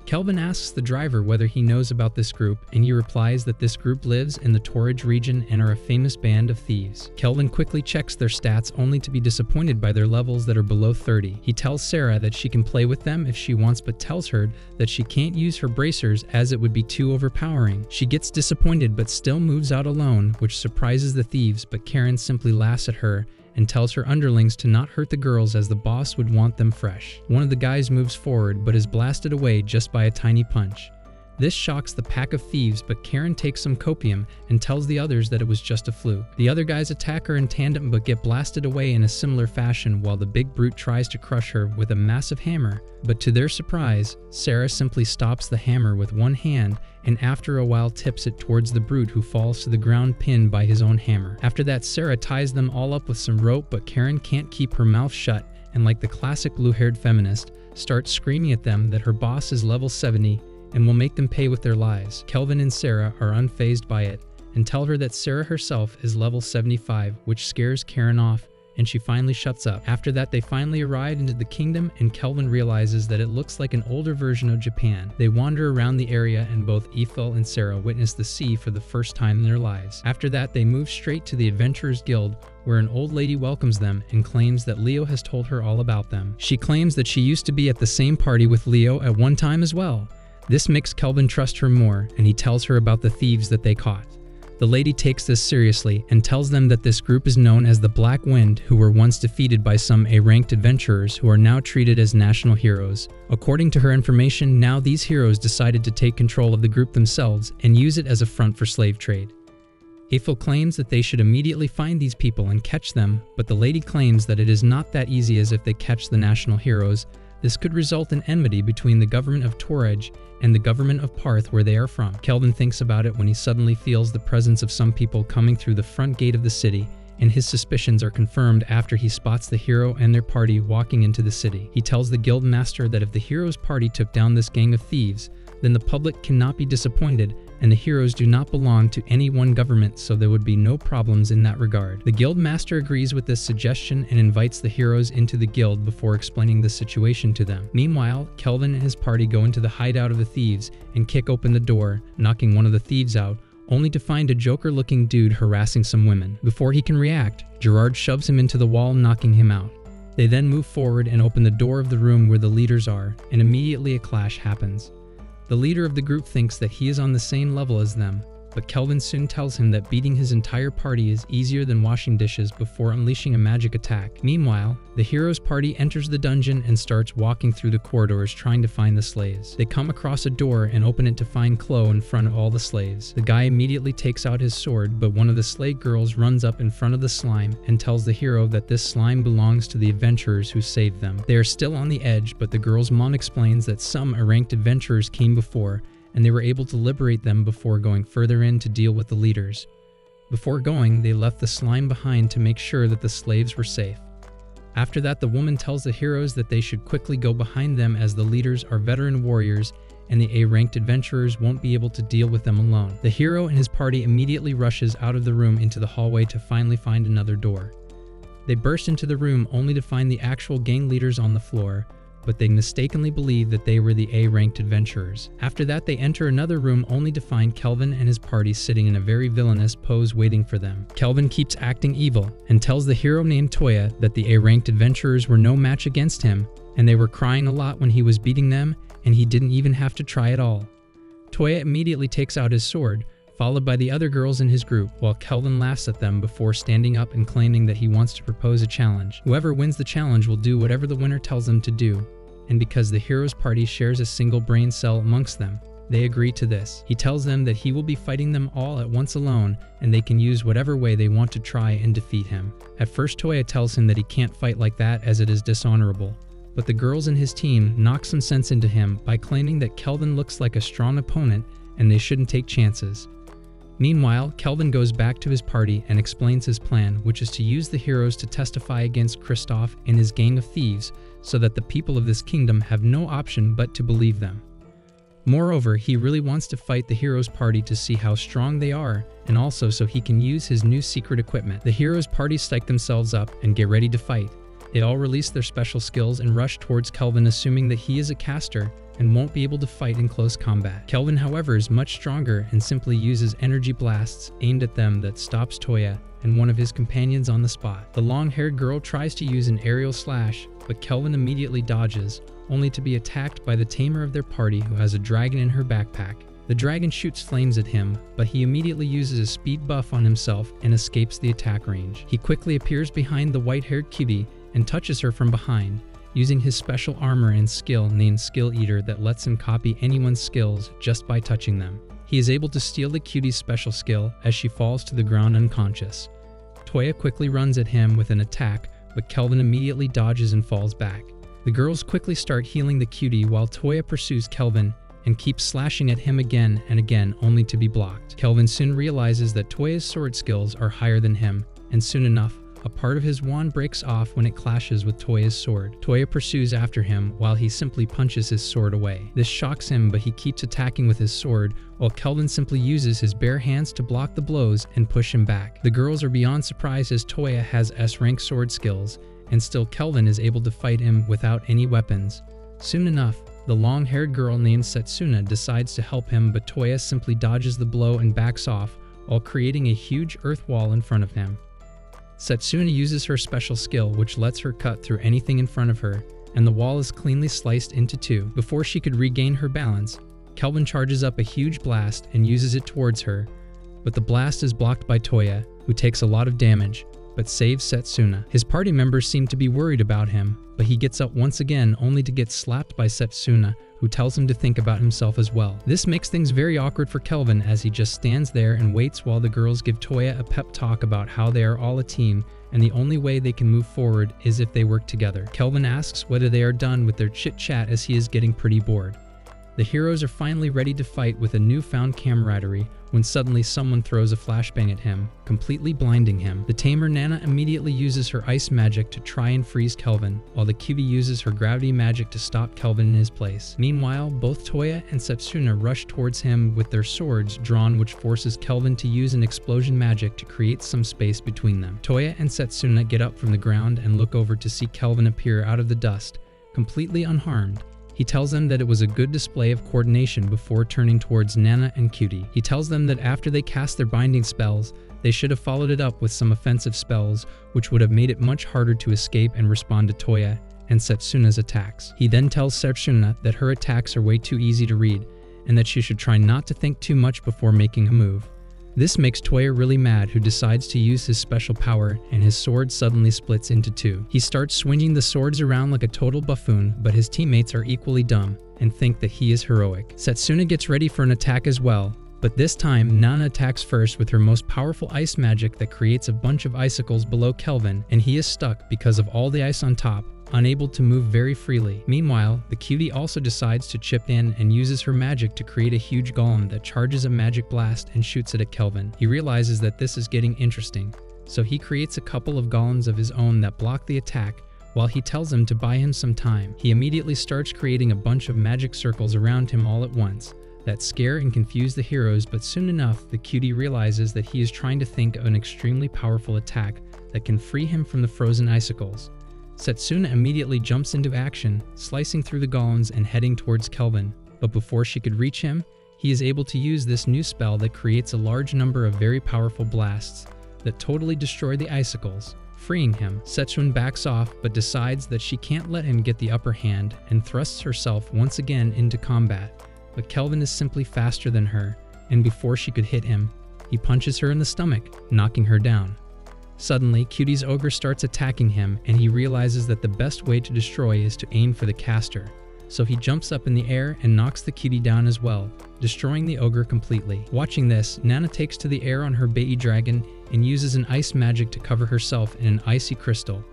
Kelvin asks the driver whether he knows about this group, and he replies that this group lives in the Torage region and are a famous band of thieves. Kelvin quickly checks their stats, only to be disappointed by their levels that are below 30. He tells Sarah that she can play with them if she wants, but tells her that she can't use her bracers as it would be too overpowering. She gets disappointed but still moves out alone, which surprises the thieves, but Karen simply laughs at her and tells her underlings to not hurt the girls as the boss would want them fresh. One of the guys moves forward but is blasted away just by a tiny punch. This shocks the pack of thieves, but Karen takes some copium and tells the others that it was just a fluke. The other guys attack her in tandem but get blasted away in a similar fashion while the big brute tries to crush her with a massive hammer, but to their surprise, Sarah simply stops the hammer with one hand and after a while tips it towards the brute, who falls to the ground pinned by his own hammer. After that, Sarah ties them all up with some rope, but Karen can't keep her mouth shut and, like the classic blue-haired feminist, starts screaming at them that her boss is level 70 and will make them pay with their lives. Kelvin and Sarah are unfazed by it and tell her that Sarah herself is level 75, which scares Karen off, and she finally shuts up. After that, they finally arrive into the kingdom, and Kelvin realizes that it looks like an older version of Japan. They wander around the area, and both Efil and Sarah witness the sea for the first time in their lives. After that, they move straight to the Adventurers Guild, where an old lady welcomes them and claims that Leo has told her all about them. She claims that she used to be at the same party with Leo at one time as well. This makes Kelvin trust her more, and he tells her about the thieves that they caught. The lady takes this seriously and tells them that this group is known as the Black Wind, who were once defeated by some A-ranked adventurers who are now treated as national heroes. According to her information, now these heroes decided to take control of the group themselves and use it as a front for slave trade. Efil claims that they should immediately find these people and catch them, but the lady claims that it is not that easy, as if they catch the national heroes, this could result in enmity between the government of Torage and the government of Parth, where they are from. Kelvin thinks about it when he suddenly feels the presence of some people coming through the front gate of the city, and his suspicions are confirmed after he spots the hero and their party walking into the city. He tells the guild master that if the hero's party took down this gang of thieves, then the public cannot be disappointed, and the heroes do not belong to any one government, so there would be no problems in that regard. The guild master agrees with this suggestion and invites the heroes into the guild before explaining the situation to them. Meanwhile, Kelvin and his party go into the hideout of the thieves and kick open the door, knocking one of the thieves out, only to find a Joker-looking dude harassing some women. Before he can react, Gerard shoves him into the wall, knocking him out. They then move forward and open the door of the room where the leaders are, and immediately a clash happens. The leader of the group thinks that he is on the same level as them, but Kelvin soon tells him that beating his entire party is easier than washing dishes before unleashing a magic attack. Meanwhile, the hero's party enters the dungeon and starts walking through the corridors trying to find the slaves. They come across a door and open it to find Chloe in front of all the slaves. The guy immediately takes out his sword, but one of the slave girls runs up in front of the slime and tells the hero that this slime belongs to the adventurers who saved them. They are still on the edge, but the girl's mom explains that some ranked adventurers came before, and they were able to liberate them before going further in to deal with the leaders. Before going, they left the slime behind to make sure that the slaves were safe. After that, the woman tells the heroes that they should quickly go behind them, as the leaders are veteran warriors and the A-ranked adventurers won't be able to deal with them alone. The hero and his party immediately rushes out of the room into the hallway to finally find another door. They burst into the room only to find the actual gang leaders on the floor, but they mistakenly believe that they were the A-ranked adventurers. After that, they enter another room only to find Kelvin and his party sitting in a very villainous pose waiting for them. Kelvin keeps acting evil and tells the hero named Toya that the A-ranked adventurers were no match against him, and they were crying a lot when he was beating them, and he didn't even have to try at all. Toya immediately takes out his sword, followed by the other girls in his group, while Kelvin laughs at them before standing up and claiming that he wants to propose a challenge. Whoever wins the challenge will do whatever the winner tells them to do, and because the hero's party shares a single brain cell amongst them, they agree to this. He tells them that he will be fighting them all at once alone, and they can use whatever way they want to try and defeat him. At first, Toya tells him that he can't fight like that as it is dishonorable, but the girls in his team knock some sense into him by claiming that Kelvin looks like a strong opponent and they shouldn't take chances. Meanwhile, Kelvin goes back to his party and explains his plan, which is to use the heroes to testify against Kristoff and his gang of thieves, so that the people of this kingdom have no option but to believe them. Moreover, he really wants to fight the heroes' party to see how strong they are, and also so he can use his new secret equipment. The heroes' party psych themselves up and get ready to fight. They all release their special skills and rush towards Kelvin, assuming that he is a caster and won't be able to fight in close combat. Kelvin, however, is much stronger and simply uses energy blasts aimed at them that stops Toya and one of his companions on the spot. The long-haired girl tries to use an aerial slash, but Kelvin immediately dodges, only to be attacked by the tamer of their party, who has a dragon in her backpack. The dragon shoots flames at him, but he immediately uses a speed buff on himself and escapes the attack range. He quickly appears behind the white-haired kitty and touches her from behind, using his special armor and skill named Skill Eater that lets him copy anyone's skills just by touching them. He is able to steal the cutie's special skill as she falls to the ground unconscious. Toya quickly runs at him with an attack, but Kelvin immediately dodges and falls back. The girls quickly start healing the cutie while Toya pursues Kelvin and keeps slashing at him again and again only to be blocked. Kelvin soon realizes that Toya's sword skills are higher than him, and soon enough, a part of his wand breaks off when it clashes with Toya's sword. Toya pursues after him while he simply punches his sword away. This shocks him, but he keeps attacking with his sword, while Kelvin simply uses his bare hands to block the blows and push him back. The girls are beyond surprised as Toya has S-rank sword skills, and still Kelvin is able to fight him without any weapons. Soon enough, the long-haired girl named Setsuna decides to help him, but Toya simply dodges the blow and backs off while creating a huge earth wall in front of him. Setsuna uses her special skill, which lets her cut through anything in front of her, and the wall is cleanly sliced into two. Before she could regain her balance, Kelvin charges up a huge blast and uses it towards her, but the blast is blocked by Toya, who takes a lot of damage, but saves Setsuna. His party members seem to be worried about him, but he gets up once again only to get slapped by Setsuna, who tells him to think about himself as well. This makes things very awkward for Kelvin as he just stands there and waits while the girls give Toya a pep talk about how they are all a team and the only way they can move forward is if they work together. Kelvin asks whether they are done with their chit-chat as he is getting pretty bored. The heroes are finally ready to fight with a newfound camaraderie when suddenly someone throws a flashbang at him, completely blinding him. The tamer Nana immediately uses her ice magic to try and freeze Kelvin, while the cutie uses her gravity magic to stop Kelvin in his place. Meanwhile, both Toya and Setsuna rush towards him with their swords drawn, which forces Kelvin to use an explosion magic to create some space between them. Toya and Setsuna get up from the ground and look over to see Kelvin appear out of the dust, completely unharmed. He tells them that it was a good display of coordination before turning towards Nana and Cutie. He tells them that after they cast their binding spells, they should have followed it up with some offensive spells, which would have made it much harder to escape and respond to Toya and Setsuna's attacks. He then tells Setsuna that her attacks are way too easy to read, and that she should try not to think too much before making a move. This makes Toya really mad, who decides to use his special power, and his sword suddenly splits into two. He starts swinging the swords around like a total buffoon, but his teammates are equally dumb and think that he is heroic. Setsuna gets ready for an attack as well, but this time Nana attacks first with her most powerful ice magic that creates a bunch of icicles below Kelvin, and he is stuck because of all the ice on top, unable to move very freely. Meanwhile, the cutie also decides to chip in and uses her magic to create a huge golem that charges a magic blast and shoots it at Kelvin. He realizes that this is getting interesting, so he creates a couple of golems of his own that block the attack while he tells him to buy him some time. He immediately starts creating a bunch of magic circles around him all at once that scare and confuse the heroes, but soon enough, the cutie realizes that he is trying to think of an extremely powerful attack that can free him from the frozen icicles. Setsuna immediately jumps into action, slicing through the golems and heading towards Kelvin, but before she could reach him, he is able to use this new spell that creates a large number of very powerful blasts that totally destroy the icicles, freeing him. Setsuna backs off but decides that she can't let him get the upper hand and thrusts herself once again into combat, but Kelvin is simply faster than her, and before she could hit him, he punches her in the stomach, knocking her down. Suddenly, Cutie's ogre starts attacking him, and he realizes that the best way to destroy is to aim for the caster. So he jumps up in the air and knocks the cutie down as well, destroying the ogre completely. Watching this, Nana takes to the air on her baby dragon and uses an ice magic to cover herself in an icy crystal.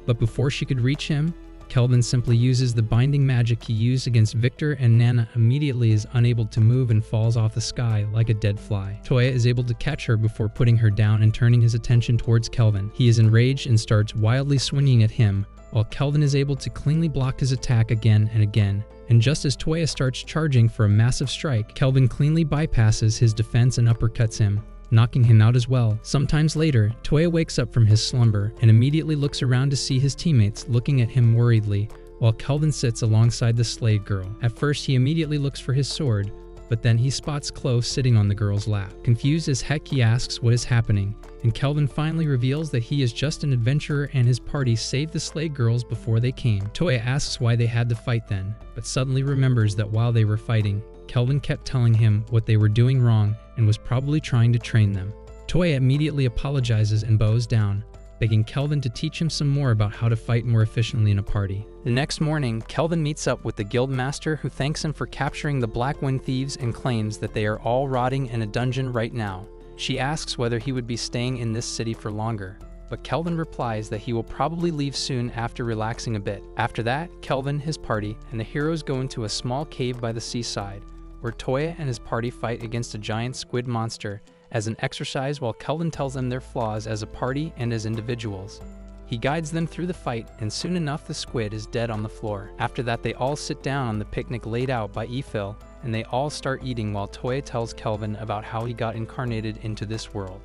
But before she could reach him, Kelvin simply uses the binding magic he used against Victor, and Nana immediately is unable to move and falls off the sky like a dead fly. Toya is able to catch her before putting her down and turning his attention towards Kelvin. He is enraged and starts wildly swinging at him, while Kelvin is able to cleanly block his attack again and again. And just as Toya starts charging for a massive strike, Kelvin cleanly bypasses his defense and uppercuts him, knocking him out as well. Sometimes later, Toya wakes up from his slumber and immediately looks around to see his teammates looking at him worriedly, while Kelvin sits alongside the slave girl. At first, he immediately looks for his sword, but then he spots Clove sitting on the girl's lap. Confused as heck, he asks what is happening, and Kelvin finally reveals that he is just an adventurer and his party saved the slave girls before they came. Toya asks why they had to fight then, but suddenly remembers that while they were fighting, Kelvin kept telling him what they were doing wrong and was probably trying to train them. Toya immediately apologizes and bows down, begging Kelvin to teach him some more about how to fight more efficiently in a party. The next morning, Kelvin meets up with the guild master, who thanks him for capturing the Blackwind Thieves and claims that they are all rotting in a dungeon right now. She asks whether he would be staying in this city for longer, but Kelvin replies that he will probably leave soon after relaxing a bit. After that, Kelvin, his party, and the heroes go into a small cave by the seaside, where Toya and his party fight against a giant squid monster as an exercise, while Kelvin tells them their flaws as a party and as individuals. He guides them through the fight, and soon enough the squid is dead on the floor. After that, they all sit down on the picnic laid out by Efil, and they all start eating while Toya tells Kelvin about how he got incarnated into this world.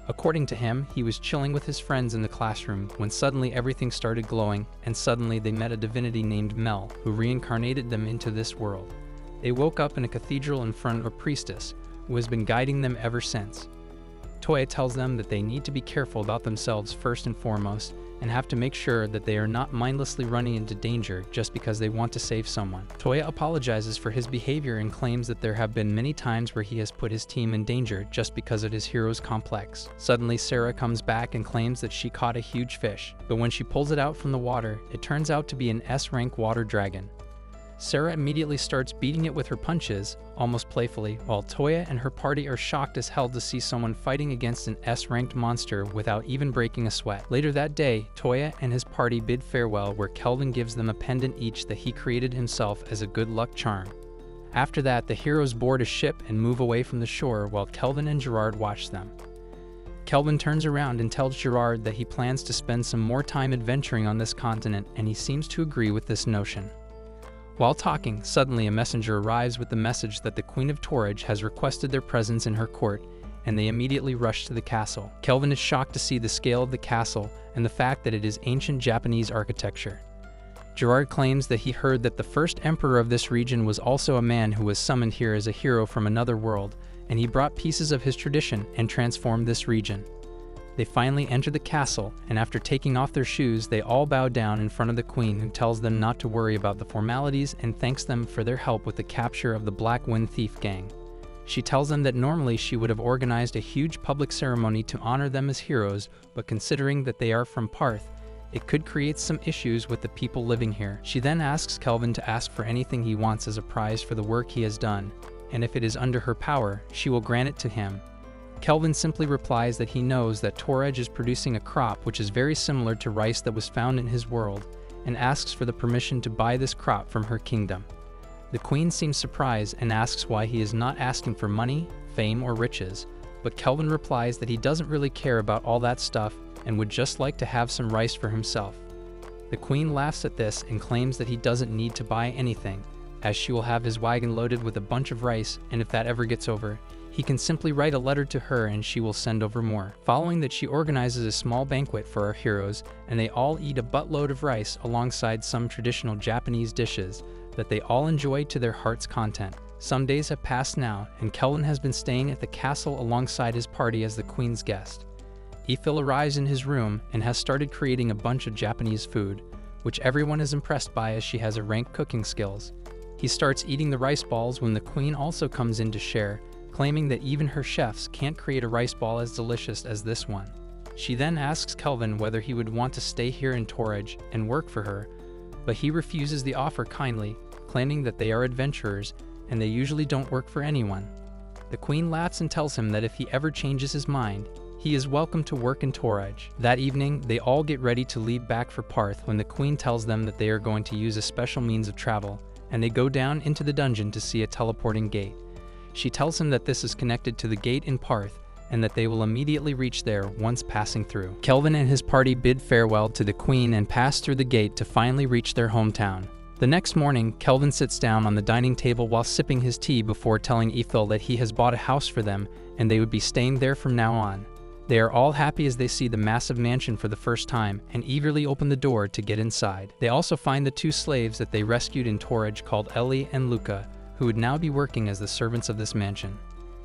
According to him, he was chilling with his friends in the classroom when suddenly everything started glowing, and suddenly they met a divinity named Mel, who reincarnated them into this world. They woke up in a cathedral in front of a priestess, who has been guiding them ever since. Toya tells them that they need to be careful about themselves first and foremost, and have to make sure that they are not mindlessly running into danger just because they want to save someone. Toya apologizes for his behavior and claims that there have been many times where he has put his team in danger just because of his hero's complex. Suddenly, Sarah comes back and claims that she caught a huge fish, but when she pulls it out from the water, it turns out to be an S-rank water dragon. Sarah immediately starts beating it with her punches, almost playfully, while Toya and her party are shocked as hell to see someone fighting against an S-ranked monster without even breaking a sweat. Later that day, Toya and his party bid farewell, where Kelvin gives them a pendant each that he created himself as a good luck charm. After that, the heroes board a ship and move away from the shore while Kelvin and Gerard watch them. Kelvin turns around and tells Gerard that he plans to spend some more time adventuring on this continent, and he seems to agree with this notion. While talking, suddenly a messenger arrives with the message that the Queen of Torage has requested their presence in her court, and they immediately rush to the castle. Kelvin is shocked to see the scale of the castle and the fact that it is ancient Japanese architecture. Gerard claims that he heard that the first emperor of this region was also a man who was summoned here as a hero from another world, and he brought pieces of his tradition and transformed this region. They finally enter the castle, and after taking off their shoes, they all bow down in front of the queen, who tells them not to worry about the formalities and thanks them for their help with the capture of the Blackwind Thief gang. She tells them that normally she would have organized a huge public ceremony to honor them as heroes, but considering that they are from Parth, it could create some issues with the people living here. She then asks Kelvin to ask for anything he wants as a prize for the work he has done, and if it is under her power, she will grant it to him. Kelvin simply replies that he knows that Torage is producing a crop which is very similar to rice that was found in his world, and asks for the permission to buy this crop from her kingdom. The queen seems surprised and asks why he is not asking for money, fame, or riches, but Kelvin replies that he doesn't really care about all that stuff and would just like to have some rice for himself. The queen laughs at this and claims that he doesn't need to buy anything, as she will have his wagon loaded with a bunch of rice, and if that ever gets over, he can simply write a letter to her and she will send over more. Following that, she organizes a small banquet for our heroes, and they all eat a buttload of rice alongside some traditional Japanese dishes that they all enjoy to their heart's content. Some days have passed now, and Kelvin has been staying at the castle alongside his party as the queen's guest. Efil arrives in his room and has started creating a bunch of Japanese food, which everyone is impressed by as she has a rank cooking skills. He starts eating the rice balls when the queen also comes in to share, claiming that even her chefs can't create a rice ball as delicious as this one. She then asks Kelvin whether he would want to stay here in Torage and work for her, but he refuses the offer kindly, claiming that they are adventurers and they usually don't work for anyone. The queen laughs and tells him that if he ever changes his mind, he is welcome to work in Torage. That evening, they all get ready to leave back for Parth when the queen tells them that they are going to use a special means of travel, and they go down into the dungeon to see a teleporting gate. She tells him that this is connected to the gate in Parth, and that they will immediately reach there once passing through. Kelvin and his party bid farewell to the queen and pass through the gate to finally reach their hometown. The next morning, Kelvin sits down on the dining table while sipping his tea before telling Efil that he has bought a house for them and they would be staying there from now on. They are all happy as they see the massive mansion for the first time and eagerly open the door to get inside. They also find the two slaves that they rescued in Torage called Ellie and Luca, who would now be working as the servants of this mansion.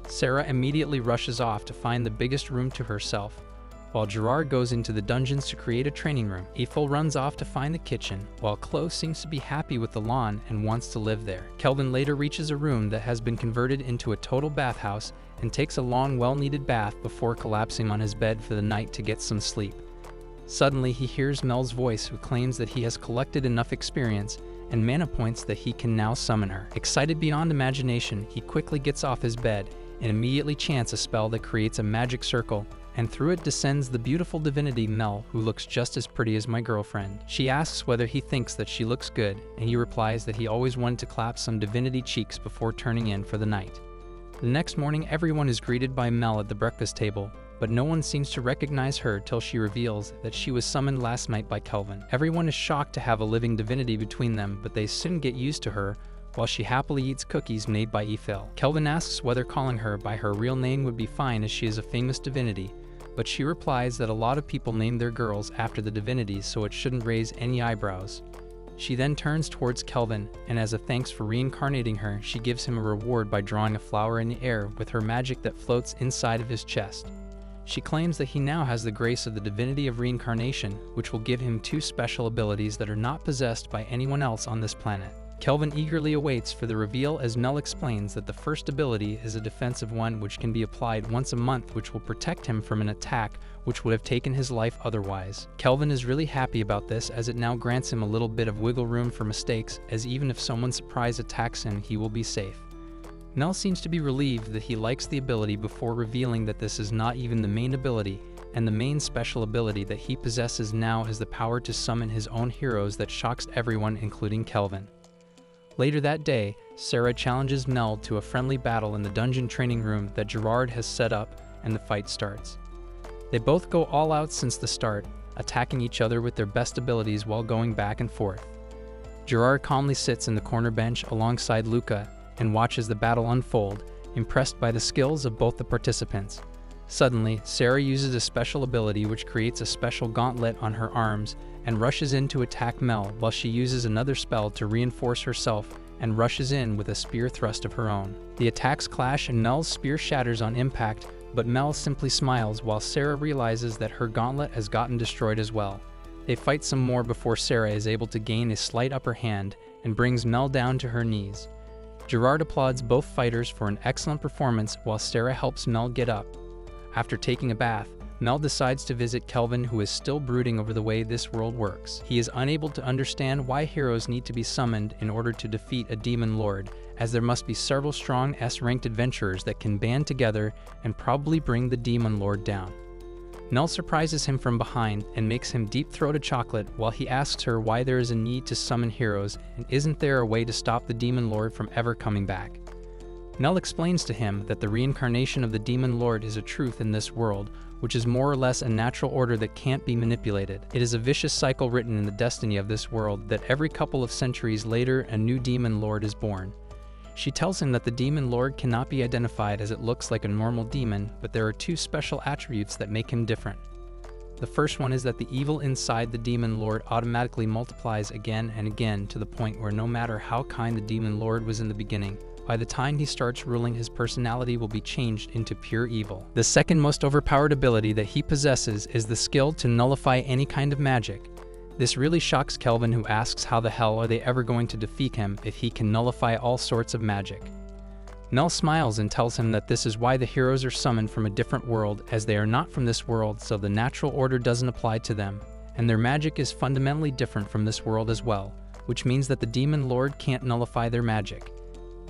Sarah immediately rushes off to find the biggest room to herself, while Gerard goes into the dungeons to create a training room. Efil runs off to find the kitchen, while Chloe seems to be happy with the lawn and wants to live there. Kelvin later reaches a room that has been converted into a total bathhouse and takes a long, well-needed bath before collapsing on his bed for the night to get some sleep. Suddenly, he hears Mel's voice, who claims that he has collected enough experience and mana points that he can now summon her. Excited beyond imagination, he quickly gets off his bed and immediately chants a spell that creates a magic circle, and through it descends the beautiful divinity Mel, who looks just as pretty as my girlfriend. She asks whether he thinks that she looks good, and he replies that he always wanted to clap some divinity cheeks before turning in for the night. The next morning, everyone is greeted by Mel at the breakfast table, but no one seems to recognize her till she reveals that she was summoned last night by Kelvin. Everyone is shocked to have a living divinity between them, but they soon get used to her, while she happily eats cookies made by Efil. Kelvin asks whether calling her by her real name would be fine, as she is a famous divinity, but she replies that a lot of people name their girls after the divinities, so it shouldn't raise any eyebrows. She then turns towards Kelvin, and as a thanks for reincarnating her, she gives him a reward by drawing a flower in the air with her magic that floats inside of his chest. She claims that he now has the grace of the divinity of reincarnation, which will give him 2 special abilities that are not possessed by anyone else on this planet. Kelvin eagerly awaits for the reveal, as Mel explains that the first ability is a defensive one which can be applied once a month, which will protect him from an attack which would have taken his life otherwise. Kelvin is really happy about this, as it now grants him a little bit of wiggle room for mistakes, as even if someone surprise attacks him, he will be safe. Mel seems to be relieved that he likes the ability before revealing that this is not even the main ability, and the main special ability that he possesses now is the power to summon his own heroes that shocks everyone, including Kelvin. Later that day, Sarah challenges Mel to a friendly battle in the dungeon training room that Gerard has set up, and the fight starts. They both go all out since the start, attacking each other with their best abilities while going back and forth. Gerard calmly sits in the corner bench alongside Luca and watches the battle unfold, impressed by the skills of both the participants. Suddenly, Sarah uses a special ability which creates a special gauntlet on her arms and rushes in to attack Mel, while she uses another spell to reinforce herself and rushes in with a spear thrust of her own. The attacks clash and Mel's spear shatters on impact, but Mel simply smiles while Sarah realizes that her gauntlet has gotten destroyed as well. They fight some more before Sarah is able to gain a slight upper hand and brings Mel down to her knees. Gerard applauds both fighters for an excellent performance while Sarah helps Mel get up. After taking a bath, Mel decides to visit Kelvin, who is still brooding over the way this world works. He is unable to understand why heroes need to be summoned in order to defeat a demon lord, as there must be several strong S-ranked adventurers that can band together and probably bring the demon lord down. Mel surprises him from behind and makes him deep-throat a chocolate while he asks her why there is a need to summon heroes, and isn't there a way to stop the demon lord from ever coming back. Mel explains to him that the reincarnation of the demon lord is a truth in this world, which is more or less a natural order that can't be manipulated. It is a vicious cycle written in the destiny of this world that every couple of centuries later a new demon lord is born. She tells him that the demon lord cannot be identified, as it looks like a normal demon, but there are 2 special attributes that make him different. The first one is that the evil inside the demon lord automatically multiplies again and again, to the point where no matter how kind the demon lord was in the beginning, by the time he starts ruling, his personality will be changed into pure evil. The second most overpowered ability that he possesses is the skill to nullify any kind of magic. This really shocks Kelvin, who asks how the hell are they ever going to defeat him if he can nullify all sorts of magic. Mel smiles and tells him that this is why the heroes are summoned from a different world, as they are not from this world, so the natural order doesn't apply to them, and their magic is fundamentally different from this world as well, which means that the demon lord can't nullify their magic.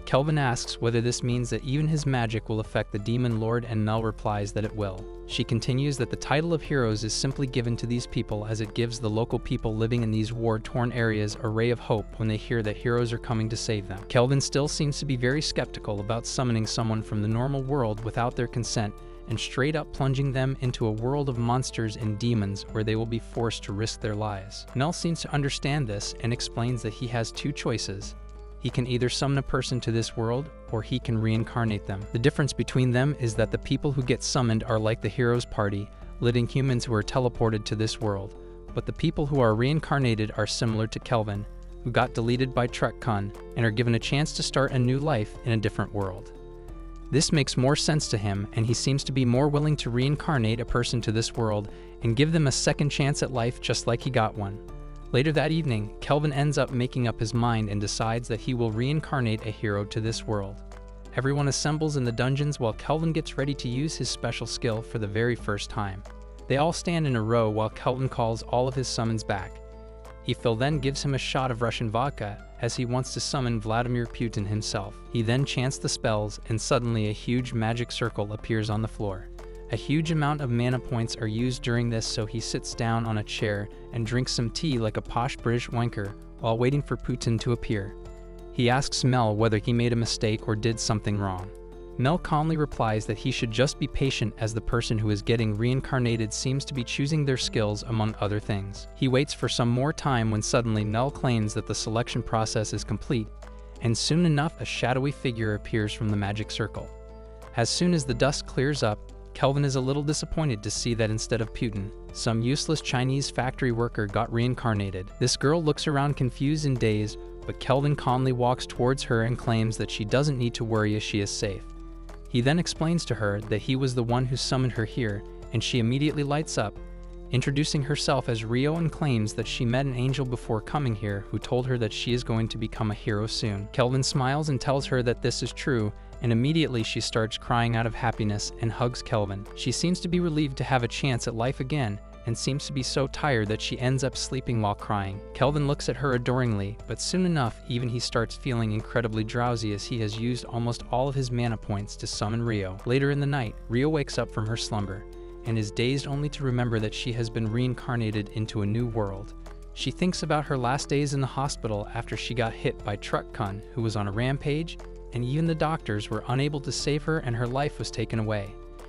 Kelvin asks whether this means that even his magic will affect the demon lord, and Mel replies that it will. She continues that the title of heroes is simply given to these people as it gives the local people living in these war-torn areas a ray of hope when they hear that heroes are coming to save them. Kelvin still seems to be very skeptical about summoning someone from the normal world without their consent, and straight up plunging them into a world of monsters and demons where they will be forced to risk their lives. Mel seems to understand this and explains that he has 2 choices. He can either summon a person to this world, or he can reincarnate them. The difference between them is that the people who get summoned are like the hero's party, living humans who are teleported to this world, but the people who are reincarnated are similar to Kelvin, who got deleted by TrekCon and are given a chance to start a new life in a different world. This makes more sense to him, and he seems to be more willing to reincarnate a person to this world and give them a second chance at life just like he got one. Later that evening, Kelvin ends up making up his mind and decides that he will reincarnate a hero to this world. Everyone assembles in the dungeons while Kelvin gets ready to use his special skill for the very first time. They all stand in a row while Kelvin calls all of his summons back. Efil then gives him a shot of Russian vodka as he wants to summon Vladimir Putin himself. He then chants the spells and suddenly a huge magic circle appears on the floor. A huge amount of mana points are used during this, so he sits down on a chair and drinks some tea like a posh British wanker while waiting for Putin to appear. He asks Mel whether he made a mistake or did something wrong. Mel calmly replies that he should just be patient as the person who is getting reincarnated seems to be choosing their skills among other things. He waits for some more time when suddenly Mel claims that the selection process is complete, and soon enough a shadowy figure appears from the magic circle. As soon as the dust clears up, Kelvin is a little disappointed to see that instead of Putin, some useless Chinese factory worker got reincarnated. This girl looks around confused and dazed, but Kelvin calmly walks towards her and claims that she doesn't need to worry as she is safe. He then explains to her that he was the one who summoned her here, and she immediately lights up, introducing herself as Rio and claims that she met an angel before coming here who told her that she is going to become a hero soon. Kelvin smiles and tells her that this is true, and immediately she starts crying out of happiness and hugs Kelvin. She seems to be relieved to have a chance at life again, and seems to be so tired that she ends up sleeping while crying. Kelvin looks at her adoringly, but soon enough even he starts feeling incredibly drowsy as he has used almost all of his mana points to summon Rio. Later in the night, Rio wakes up from her slumber, and is dazed only to remember that she has been reincarnated into a new world. She thinks about her last days in the hospital after she got hit by Truck Kun, who was on a rampage, and even the doctors were unable to save her and her life was taken away.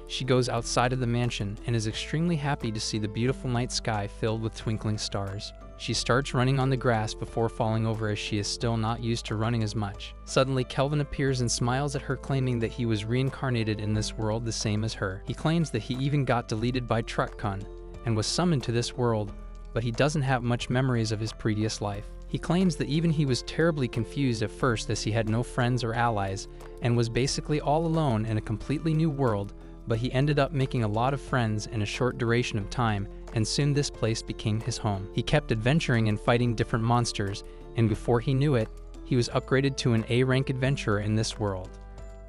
She goes outside of the mansion and is extremely happy to see the beautiful night sky filled with twinkling stars. She starts running on the grass before falling over as she is still not used to running as much. Suddenly, Kelvin appears and smiles at her, claiming that he was reincarnated in this world the same as her. He claims that he even got deleted by Truck Kun and was summoned to this world, but he doesn't have much memories of his previous life. He claims that even he was terribly confused at first as he had no friends or allies and was basically all alone in a completely new world, but he ended up making a lot of friends in a short duration of time, and soon this place became his home. He kept adventuring and fighting different monsters, and before he knew it, he was upgraded to an A-rank adventurer in this world.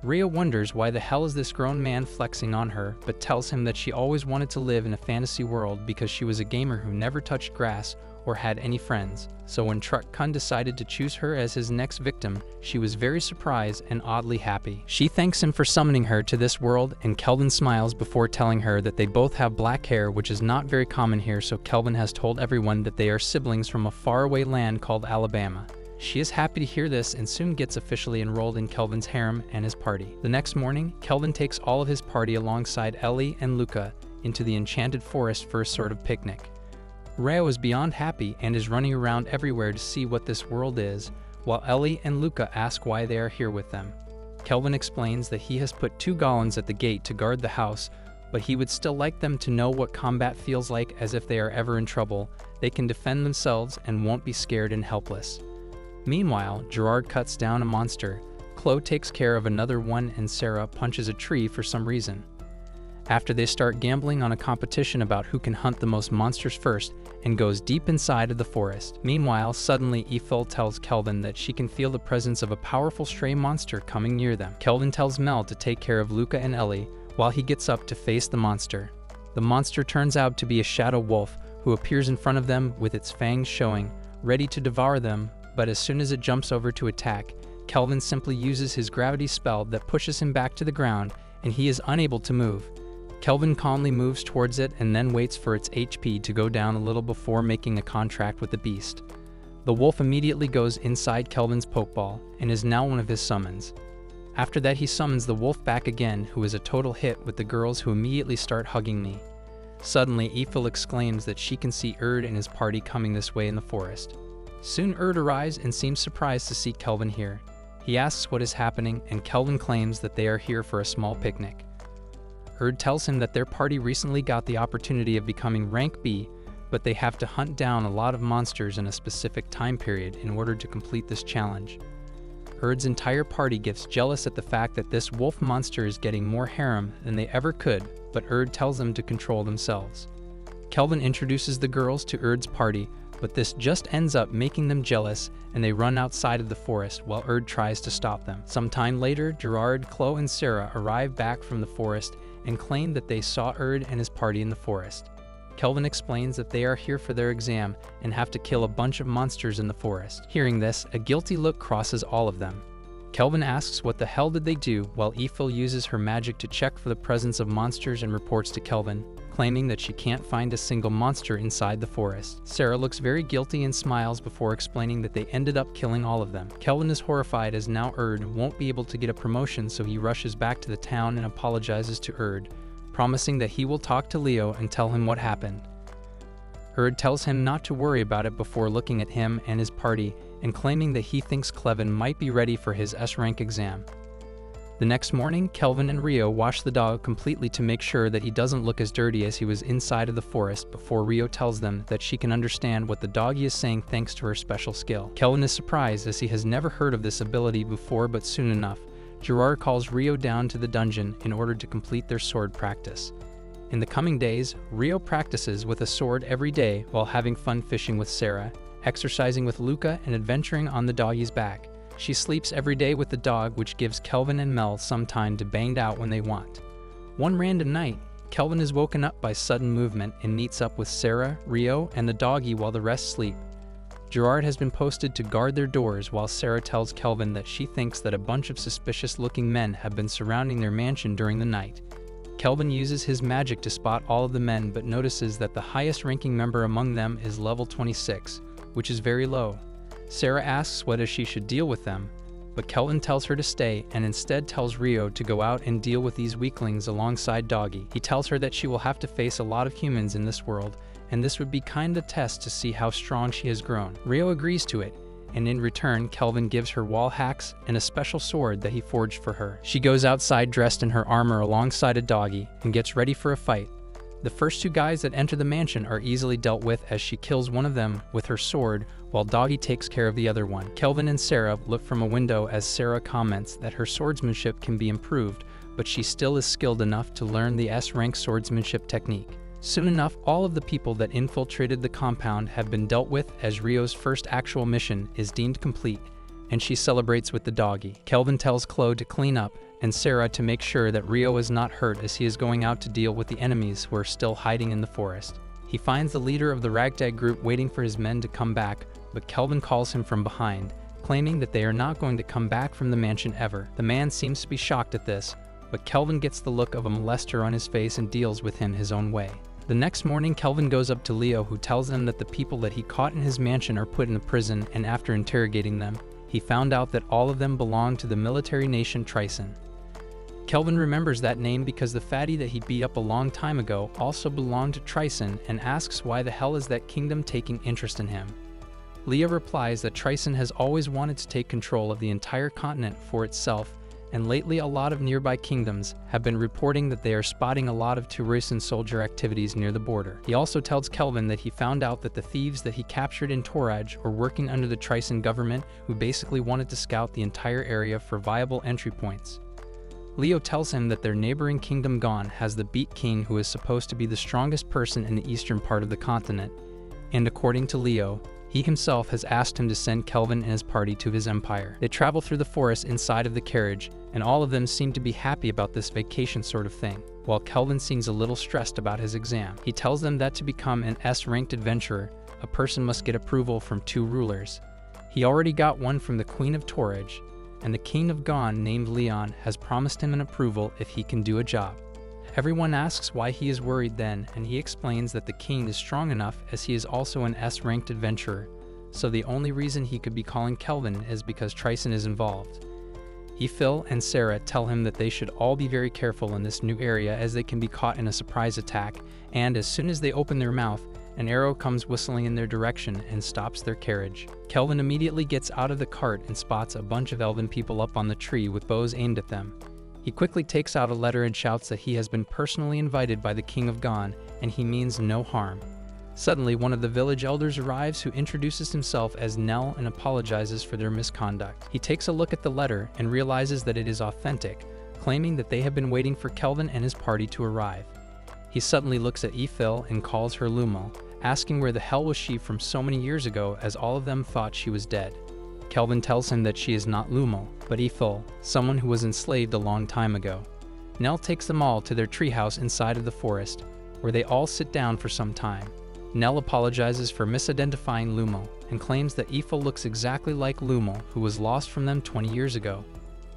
Rio wonders why the hell is this grown man flexing on her, but tells him that she always wanted to live in a fantasy world because she was a gamer who never touched grass or had any friends. So when Truck Kun decided to choose her as his next victim, she was very surprised and oddly happy. She thanks him for summoning her to this world, and Kelvin smiles before telling her that they both have black hair, which is not very common here, so Kelvin has told everyone that they are siblings from a faraway land called Alabama. She is happy to hear this and soon gets officially enrolled in Kelvin's harem and his party. The next morning, Kelvin takes all of his party alongside Ellie and Luca into the enchanted forest for a sort of picnic. Rio is beyond happy and is running around everywhere to see what this world is, while Ellie and Luca ask why they are here with them. Kelvin explains that he has put 2 golems at the gate to guard the house, but he would still like them to know what combat feels like, as if they are ever in trouble, they can defend themselves and won't be scared and helpless. Meanwhile, Gerard cuts down a monster, Chloe takes care of another one, and Sarah punches a tree for some reason. After they start gambling on a competition about who can hunt the most monsters first, and goes deep inside of the forest. Meanwhile, suddenly Efil tells Kelvin that she can feel the presence of a powerful stray monster coming near them. Kelvin tells Mel to take care of Luca and Ellie while he gets up to face the monster. The monster turns out to be a shadow wolf who appears in front of them with its fangs showing, ready to devour them, but as soon as it jumps over to attack, Kelvin simply uses his gravity spell that pushes him back to the ground, and he is unable to move. Kelvin calmly moves towards it and then waits for its HP to go down a little before making a contract with the beast. The wolf immediately goes inside Kelvin's pokeball and is now one of his summons. After that, he summons the wolf back again, who is a total hit with the girls, who immediately start hugging me. Suddenly, Efil exclaims that she can see Erd and his party coming this way in the forest. Soon Erd arrives and seems surprised to see Kelvin here. He asks what is happening, and Kelvin claims that they are here for a small picnic. Erd tells him that their party recently got the opportunity of becoming rank B, but they have to hunt down a lot of monsters in a specific time period in order to complete this challenge. Erd's entire party gets jealous at the fact that this wolf monster is getting more harem than they ever could, but Erd tells them to control themselves. Kelvin introduces the girls to Erd's party, but this just ends up making them jealous, and they run outside of the forest while Erd tries to stop them. Some time later, Gerard, Chloe, and Sarah arrive back from the forest and claim that they saw Erd and his party in the forest. Kelvin explains that they are here for their exam and have to kill a bunch of monsters in the forest. Hearing this, a guilty look crosses all of them. Kelvin asks what the hell did they do, while Efil uses her magic to check for the presence of monsters and reports to Kelvin, claiming that she can't find a single monster inside the forest. Sarah looks very guilty and smiles before explaining that they ended up killing all of them. Kelvin is horrified as now Erd won't be able to get a promotion, so he rushes back to the town and apologizes to Erd, promising that he will talk to Leo and tell him what happened. Erd tells him not to worry about it before looking at him and his party and claiming that he thinks Kelvin might be ready for his S-rank exam. The next morning, Kelvin and Rio wash the dog completely to make sure that he doesn't look as dirty as he was inside of the forest before Rio tells them that she can understand what the doggy is saying thanks to her special skill. Kelvin is surprised as he has never heard of this ability before, but soon enough, Gerard calls Rio down to the dungeon in order to complete their sword practice. In the coming days, Rio practices with a sword every day while having fun fishing with Sarah, exercising with Luca, and adventuring on the doggy's back. She sleeps every day with the dog, which gives Kelvin and Mel some time to bang out when they want. One random night, Kelvin is woken up by sudden movement and meets up with Sarah, Rio, and the doggy while the rest sleep. Gerard has been posted to guard their doors while Sarah tells Kelvin that she thinks that a bunch of suspicious-looking men have been surrounding their mansion during the night. Kelvin uses his magic to spot all of the men but notices that the highest-ranking member among them is level 26, which is very low. Sarah asks whether she should deal with them, but Kelvin tells her to stay and instead tells Rio to go out and deal with these weaklings alongside Doggy. He tells her that she will have to face a lot of humans in this world, and this would be kind of test to see how strong she has grown. Rio agrees to it, and in return, Kelvin gives her wall hacks and a special sword that he forged for her. She goes outside dressed in her armor alongside a Doggy and gets ready for a fight. The first two guys that enter the mansion are easily dealt with as she kills one of them with her sword while Doggy takes care of the other one. Kelvin and Sarah look from a window as Sarah comments that her swordsmanship can be improved, but she still is skilled enough to learn the S-rank swordsmanship technique. Soon enough, all of the people that infiltrated the compound have been dealt with as Rio's first actual mission is deemed complete, and she celebrates with the Doggy. Kelvin tells Chloe to clean up and Sarah to make sure that Rio is not hurt as he is going out to deal with the enemies who are still hiding in the forest. He finds the leader of the ragtag group waiting for his men to come back, but Kelvin calls him from behind, claiming that they are not going to come back from the mansion ever. The man seems to be shocked at this, but Kelvin gets the look of a molester on his face and deals with him his own way. The next morning, Kelvin goes up to Leo, who tells him that the people that he caught in his mansion are put in the prison, and after interrogating them, he found out that all of them belong to the military nation Trion. Kelvin remembers that name because the fatty that he beat up a long time ago also belonged to Trion and asks why the hell is that kingdom taking interest in him. Leah replies that Trion has always wanted to take control of the entire continent for itself, and lately a lot of nearby kingdoms have been reporting that they are spotting a lot of Tourist soldier activities near the border. He also tells Kelvin that he found out that the thieves that he captured in Torage were working under the Trion government, who basically wanted to scout the entire area for viable entry points. Leo tells him that their neighboring kingdom Gon has the Beat King, who is supposed to be the strongest person in the eastern part of the continent, and according to Leo, he himself has asked him to send Kelvin and his party to his empire. They travel through the forest inside of the carriage, and all of them seem to be happy about this vacation sort of thing, while Kelvin seems a little stressed about his exam. He tells them that to become an S-ranked adventurer, a person must get approval from 2 rulers. He already got one from the Queen of Torage, and the King of Gon, named Leon, has promised him an approval if he can do a job. Everyone asks why he is worried then, and he explains that the king is strong enough as he is also an S-ranked adventurer, so the only reason he could be calling Kelvin is because Trion is involved. Efil and Sarah tell him that they should all be very careful in this new area as they can be caught in a surprise attack, and as soon as they open their mouth, an arrow comes whistling in their direction and stops their carriage. Kelvin immediately gets out of the cart and spots a bunch of elven people up on the tree with bows aimed at them. He quickly takes out a letter and shouts that he has been personally invited by the King of Gon, and he means no harm. Suddenly, one of the village elders arrives who introduces himself as Nell and apologizes for their misconduct. He takes a look at the letter and realizes that it is authentic, claiming that they have been waiting for Kelvin and his party to arrive. He suddenly looks at Efil and calls her Lumal, asking where the hell was she from so many years ago as all of them thought she was dead. Kelvin tells him that she is not Lumal, but Efil, someone who was enslaved a long time ago. Nell takes them all to their treehouse inside of the forest, where they all sit down for some time. Nell apologizes for misidentifying Lumo and claims that Efil looks exactly like Lumo, who was lost from them 20 years ago.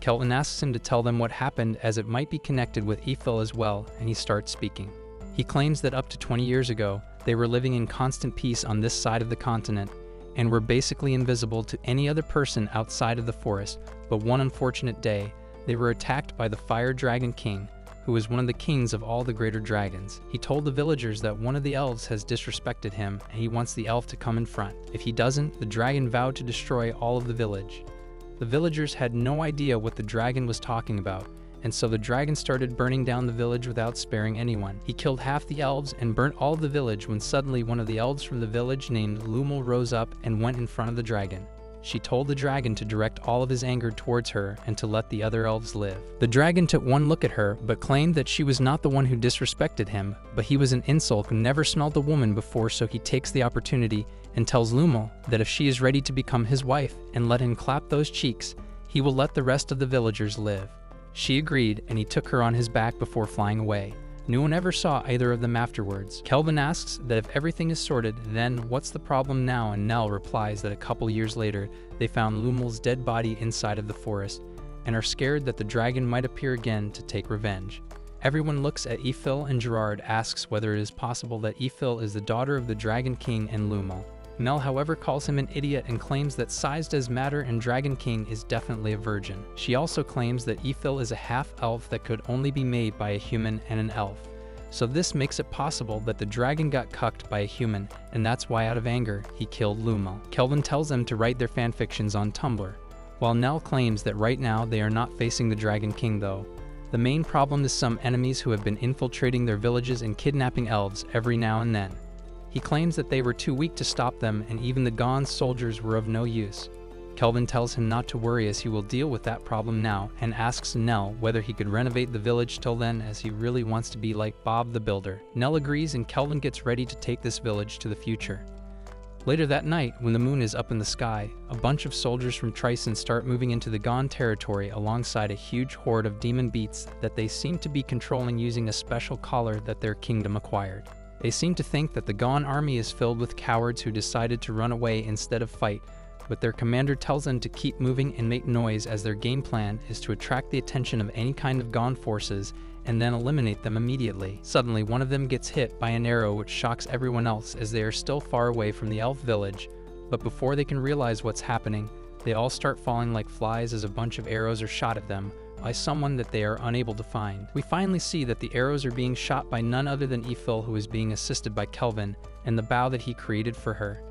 Kelvin asks him to tell them what happened, as it might be connected with Efil as well, and he starts speaking. He claims that up to 20 years ago, they were living in constant peace on this side of the continent and were basically invisible to any other person outside of the forest, but one unfortunate day, they were attacked by the Fire Dragon King, who is one of the kings of all the greater dragons. He told the villagers that one of the elves has disrespected him and he wants the elf to come in front. If he doesn't, the dragon vowed to destroy all of the village. The villagers had no idea what the dragon was talking about, and so the dragon started burning down the village without sparing anyone. He killed half the elves and burnt all of the village when suddenly one of the elves from the village named Lumel rose up and went in front of the dragon. She told the dragon to direct all of his anger towards her and to let the other elves live. The dragon took one look at her, but claimed that she was not the one who disrespected him, but he was an insult who never smelled a woman before, so he takes the opportunity and tells Lumel that if she is ready to become his wife and let him clap those cheeks, he will let the rest of the villagers live. She agreed, and he took her on his back before flying away. No one ever saw either of them afterwards. Kelvin asks that if everything is sorted, then what's the problem now, and Nell replies that a couple years later, they found Lumel's dead body inside of the forest, and are scared that the dragon might appear again to take revenge. Everyone looks at Efil, and Gerard asks whether it is possible that Efil is the daughter of the Dragon King and Lumel. Nell, however, calls him an idiot and claims that sized as matter and Dragon King is definitely a virgin. She also claims that Efil is a half-elf that could only be made by a human and an elf. So this makes it possible that the dragon got cucked by a human, and that's why out of anger, he killed Lumel. Kelvin tells them to write their fanfictions on Tumblr, while Nell claims that right now they are not facing the Dragon King though. The main problem is some enemies who have been infiltrating their villages and kidnapping elves every now and then. He claims that they were too weak to stop them, and even the Gaunt soldiers were of no use. Kelvin tells him not to worry, as he will deal with that problem now, and asks Nell whether he could renovate the village till then, as he really wants to be like Bob the Builder. Nell agrees, and Kelvin gets ready to take this village to the future. Later that night, when the moon is up in the sky, a bunch of soldiers from Trion start moving into the Gaunt territory alongside a huge horde of demon beasts that they seem to be controlling using a special collar that their kingdom acquired. They seem to think that the Gaunt army is filled with cowards who decided to run away instead of fight, but their commander tells them to keep moving and make noise, as their game plan is to attract the attention of any kind of Gaunt forces and then eliminate them immediately. Suddenly, one of them gets hit by an arrow, which shocks everyone else as they are still far away from the elf village, but before they can realize what's happening, they all start falling like flies as a bunch of arrows are shot at them by someone that they are unable to find. We finally see that the arrows are being shot by none other than Efil, who is being assisted by Kelvin and the bow that he created for her.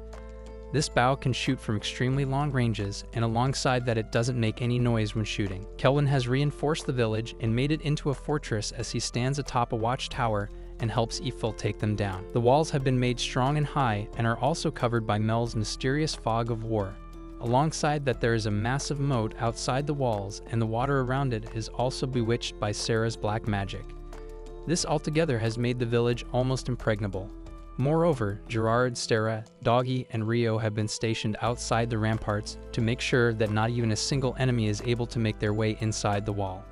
This bow can shoot from extremely long ranges, and alongside that it doesn't make any noise when shooting. Kelvin has reinforced the village and made it into a fortress as he stands atop a watchtower and helps Efil take them down. The walls have been made strong and high and are also covered by Mel's mysterious fog of war. Alongside that, there is a massive moat outside the walls, and the water around it is also bewitched by Sarah's black magic. This altogether has made the village almost impregnable. Moreover, Gerard, Sarah, Doggy, and Rio have been stationed outside the ramparts to make sure that not even a single enemy is able to make their way inside the wall.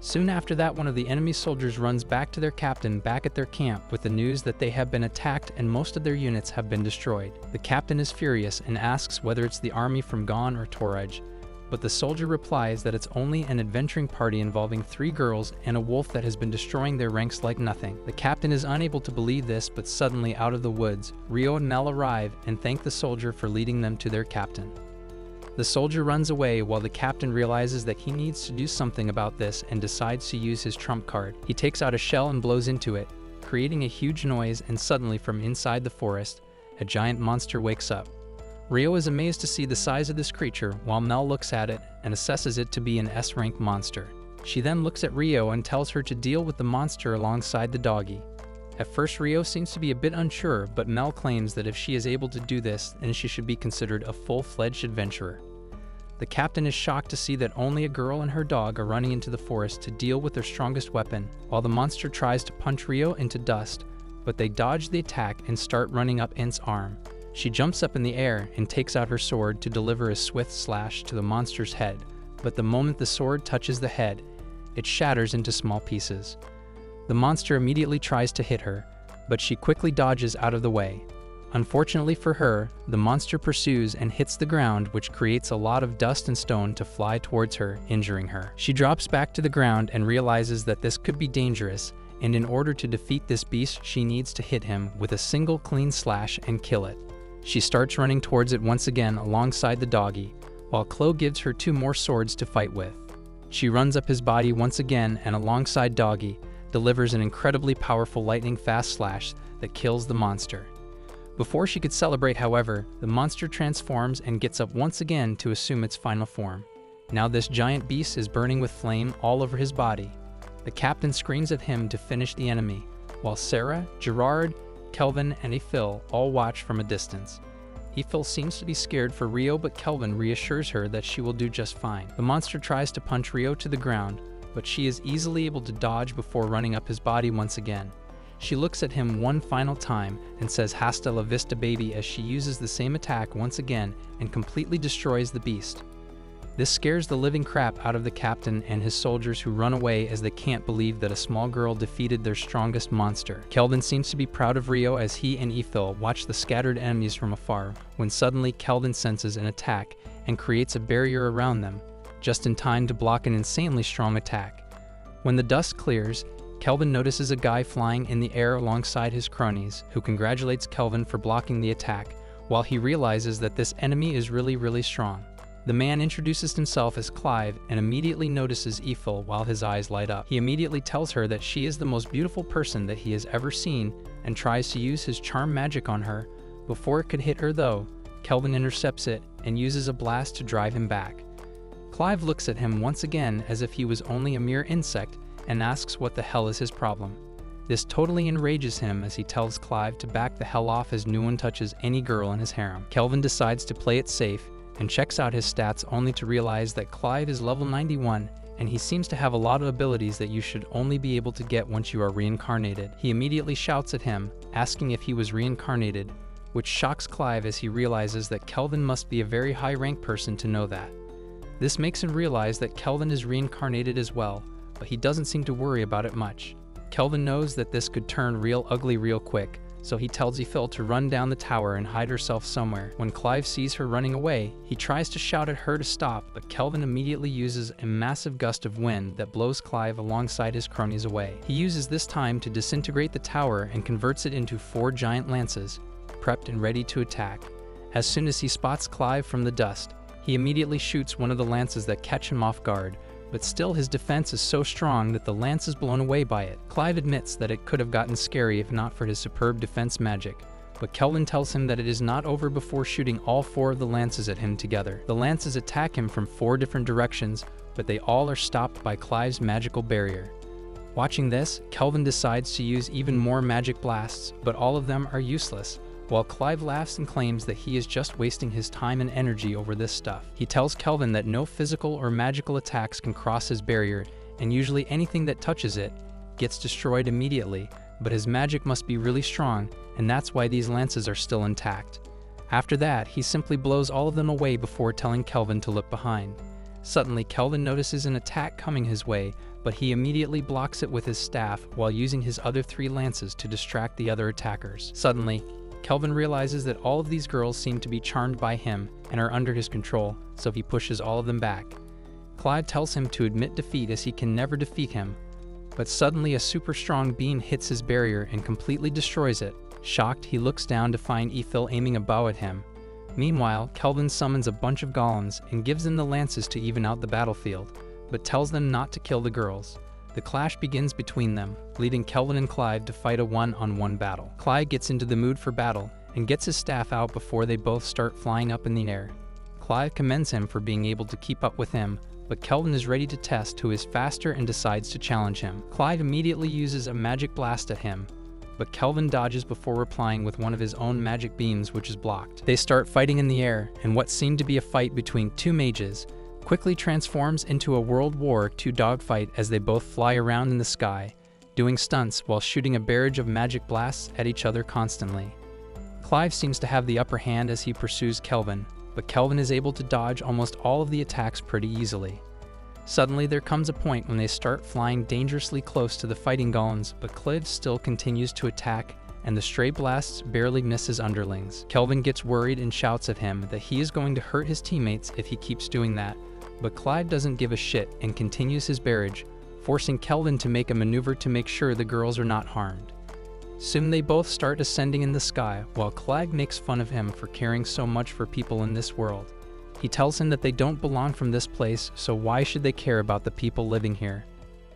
Soon after that, one of the enemy soldiers runs back to their captain back at their camp with the news that they have been attacked and most of their units have been destroyed. The captain is furious and asks whether it's the army from Gaunt or Torage, but the soldier replies that it's only an adventuring party involving 3 girls and a wolf that has been destroying their ranks like nothing. The captain is unable to believe this, but suddenly out of the woods, Rio and Mel arrive and thank the soldier for leading them to their captain. The soldier runs away while the captain realizes that he needs to do something about this and decides to use his trump card. He takes out a shell and blows into it, creating a huge noise, and suddenly from inside the forest, a giant monster wakes up. Rio is amazed to see the size of this creature, while Mel looks at it and assesses it to be an S-rank monster. She then looks at Rio and tells her to deal with the monster alongside the doggy. At first, Rio seems to be a bit unsure, but Mel claims that if she is able to do this, then she should be considered a full-fledged adventurer. The captain is shocked to see that only a girl and her dog are running into the forest to deal with their strongest weapon, while the monster tries to punch Rio into dust, but they dodge the attack and start running up Ent's arm. She jumps up in the air and takes out her sword to deliver a swift slash to the monster's head, but the moment the sword touches the head, it shatters into small pieces. The monster immediately tries to hit her, but she quickly dodges out of the way. Unfortunately for her, the monster pursues and hits the ground, which creates a lot of dust and stone to fly towards her, injuring her. She drops back to the ground and realizes that this could be dangerous, and in order to defeat this beast, she needs to hit him with a single clean slash and kill it. She starts running towards it once again alongside the doggy, while Chloe gives her 2 more swords to fight with. She runs up his body once again and alongside Doggy, delivers an incredibly powerful lightning-fast slash that kills the monster. Before she could celebrate, however, the monster transforms and gets up once again to assume its final form. Now this giant beast is burning with flame all over his body. The captain screams at him to finish the enemy, while Sarah, Gerard, Kelvin, and Efil all watch from a distance. Efil seems to be scared for Rio, but Kelvin reassures her that she will do just fine. The monster tries to punch Rio to the ground, but she is easily able to dodge before running up his body once again. She looks at him one final time and says "Hasta la vista, baby," as she uses the same attack once again and completely destroys the beast. This scares the living crap out of the captain and his soldiers, who run away as they can't believe that a small girl defeated their strongest monster. Kelvin seems to be proud of Rio as he and Efil watch the scattered enemies from afar, when suddenly Kelvin senses an attack and creates a barrier around them, just in time to block an insanely strong attack. When the dust clears, Kelvin notices a guy flying in the air alongside his cronies, who congratulates Kelvin for blocking the attack, while he realizes that this enemy is really strong. The man introduces himself as Clive and immediately notices Efil while his eyes light up. He immediately tells her that she is the most beautiful person that he has ever seen and tries to use his charm magic on her. Before it could hit her though, Kelvin intercepts it and uses a blast to drive him back. Clive looks at him once again as if he was only a mere insect and asks what the hell is his problem. This totally enrages him as he tells Clive to back the hell off as no one touches any girl in his harem. Kelvin decides to play it safe and checks out his stats only to realize that Clive is level 91 and he seems to have a lot of abilities that you should only be able to get once you are reincarnated. He immediately shouts at him, asking if he was reincarnated, which shocks Clive as he realizes that Kelvin must be a very high-ranked person to know that. This makes him realize that Kelvin is reincarnated as well, but he doesn't seem to worry about it much. Kelvin knows that this could turn real ugly real quick, so he tells Efil to run down the tower and hide herself somewhere. When Clive sees her running away, he tries to shout at her to stop, but Kelvin immediately uses a massive gust of wind that blows Clive alongside his cronies away. He uses this time to disintegrate the tower and converts it into 4 giant lances, prepped and ready to attack. As soon as he spots Clive from the dust, he immediately shoots one of the lances that catch him off guard, but still his defense is so strong that the lance is blown away by it. Clive admits that it could have gotten scary if not for his superb defense magic, but Kelvin tells him that it is not over before shooting all 4 of the lances at him together. The lances attack him from 4 different directions, but they all are stopped by Clive's magical barrier. Watching this, Kelvin decides to use even more magic blasts, but all of them are useless, while Clive laughs and claims that he is just wasting his time and energy over this stuff. He tells Kelvin that no physical or magical attacks can cross his barrier, and usually anything that touches it gets destroyed immediately, but his magic must be really strong, and that's why these lances are still intact. After that, he simply blows all of them away before telling Kelvin to look behind. Suddenly, Kelvin notices an attack coming his way, but he immediately blocks it with his staff while using his other 3 lances to distract the other attackers. Suddenly, Kelvin realizes that all of these girls seem to be charmed by him and are under his control, so he pushes all of them back. Clive tells him to admit defeat as he can never defeat him, but suddenly a super strong beam hits his barrier and completely destroys it. Shocked, he looks down to find Efil aiming a bow at him. Meanwhile, Kelvin summons a bunch of golems and gives them the lances to even out the battlefield, but tells them not to kill the girls. The clash begins between them, leading Kelvin and Clive to fight a one-on-one battle. Clive gets into the mood for battle and gets his staff out before they both start flying up in the air. Clive commends him for being able to keep up with him, but Kelvin is ready to test who is faster and decides to challenge him. Clive immediately uses a magic blast at him, but Kelvin dodges before replying with one of his own magic beams, which is blocked. They start fighting in the air, and what seemed to be a fight between 2 mages quickly transforms into a World War II dogfight as they both fly around in the sky, doing stunts while shooting a barrage of magic blasts at each other constantly. Clive seems to have the upper hand as he pursues Kelvin, but Kelvin is able to dodge almost all of the attacks pretty easily. Suddenly there comes a point when they start flying dangerously close to the fighting golems, but Clive still continues to attack and the stray blasts barely miss his underlings. Kelvin gets worried and shouts at him that he is going to hurt his teammates if he keeps doing that, but Clive doesn't give a shit and continues his barrage, forcing Kelvin to make a maneuver to make sure the girls are not harmed. Soon they both start ascending in the sky, while Clive makes fun of him for caring so much for people in this world. He tells him that they don't belong from this place, so why should they care about the people living here?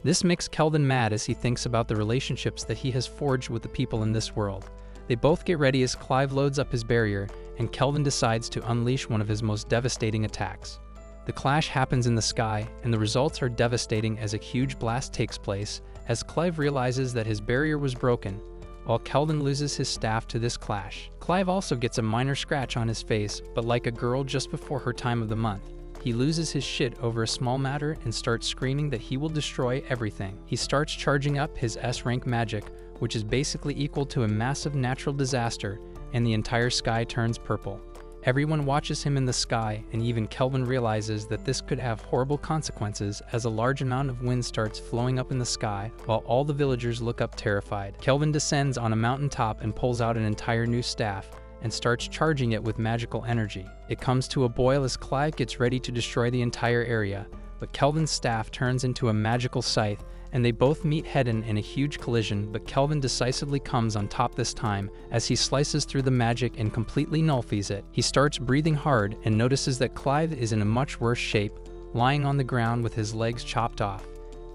This makes Kelvin mad as he thinks about the relationships that he has forged with the people in this world. They both get ready as Clive loads up his barrier, and Kelvin decides to unleash one of his most devastating attacks. The clash happens in the sky, and the results are devastating as a huge blast takes place, as Clive realizes that his barrier was broken, while Kelvin loses his staff to this clash. Clive also gets a minor scratch on his face, but like a girl just before her time of the month, he loses his shit over a small matter and starts screaming that he will destroy everything. He starts charging up his S-rank magic, which is basically equal to a massive natural disaster, and the entire sky turns purple. Everyone watches him in the sky, and even Kelvin realizes that this could have horrible consequences as a large amount of wind starts flowing up in the sky, while all the villagers look up terrified. Kelvin descends on a mountaintop and pulls out an entire new staff, and starts charging it with magical energy. It comes to a boil as Clive gets ready to destroy the entire area, but Kelvin's staff turns into a magical scythe, and they both meet head-on in a huge collision, but Kelvin decisively comes on top this time as he slices through the magic and completely nullifies it. He starts breathing hard and notices that Clive is in a much worse shape, lying on the ground with his legs chopped off.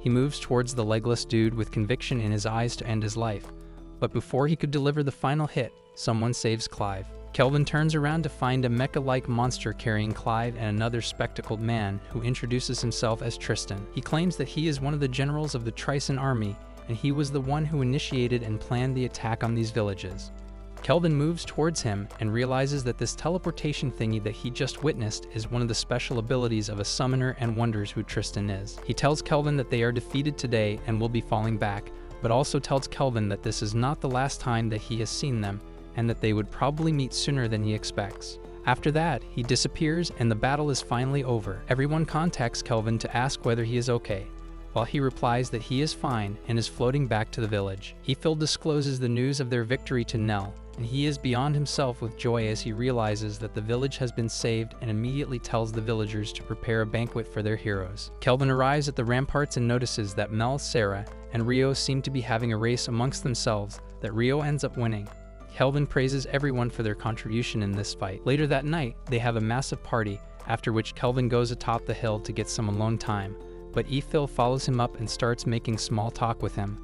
He moves towards the legless dude with conviction in his eyes to end his life, but before he could deliver the final hit, someone saves Clive. Kelvin turns around to find a mecha-like monster carrying Clive and another spectacled man who introduces himself as Tristan. He claims that he is one of the generals of the Trion army, and he was the one who initiated and planned the attack on these villages. Kelvin moves towards him and realizes that this teleportation thingy that he just witnessed is one of the special abilities of a summoner and wonders who Tristan is. He tells Kelvin that they are defeated today and will be falling back, but also tells Kelvin that this is not the last time that he has seen them, and that they would probably meet sooner than he expects. After that, he disappears and the battle is finally over. Everyone contacts Kelvin to ask whether he is okay, while he replies that he is fine and is floating back to the village. Efil discloses the news of their victory to Nell, and he is beyond himself with joy as he realizes that the village has been saved and immediately tells the villagers to prepare a banquet for their heroes. Kelvin arrives at the ramparts and notices that Mel, Sarah, and Rio seem to be having a race amongst themselves, that Rio ends up winning. Kelvin praises everyone for their contribution in this fight. Later that night, they have a massive party, after which Kelvin goes atop the hill to get some alone time, but Efil follows him up and starts making small talk with him.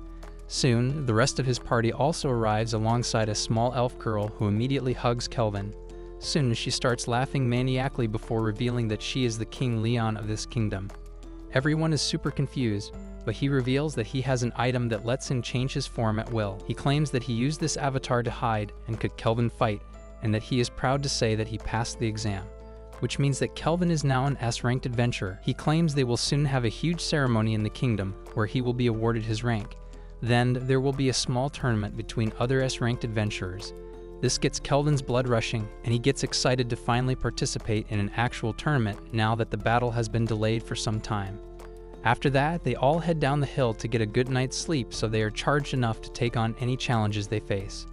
Soon, the rest of his party also arrives alongside a small elf girl who immediately hugs Kelvin. Soon, she starts laughing maniacally before revealing that she is the King Leon of this kingdom. Everyone is super confused, but he reveals that he has an item that lets him change his form at will. He claims that he used this avatar to hide and could Kelvin fight, and that he is proud to say that he passed the exam, which means that Kelvin is now an S-ranked adventurer. He claims they will soon have a huge ceremony in the kingdom where he will be awarded his rank. Then there will be a small tournament between other S-ranked adventurers. This gets Kelvin's blood rushing, and he gets excited to finally participate in an actual tournament now that the battle has been delayed for some time. After that, they all head down the hill to get a good night's sleep so they are charged enough to take on any challenges they face.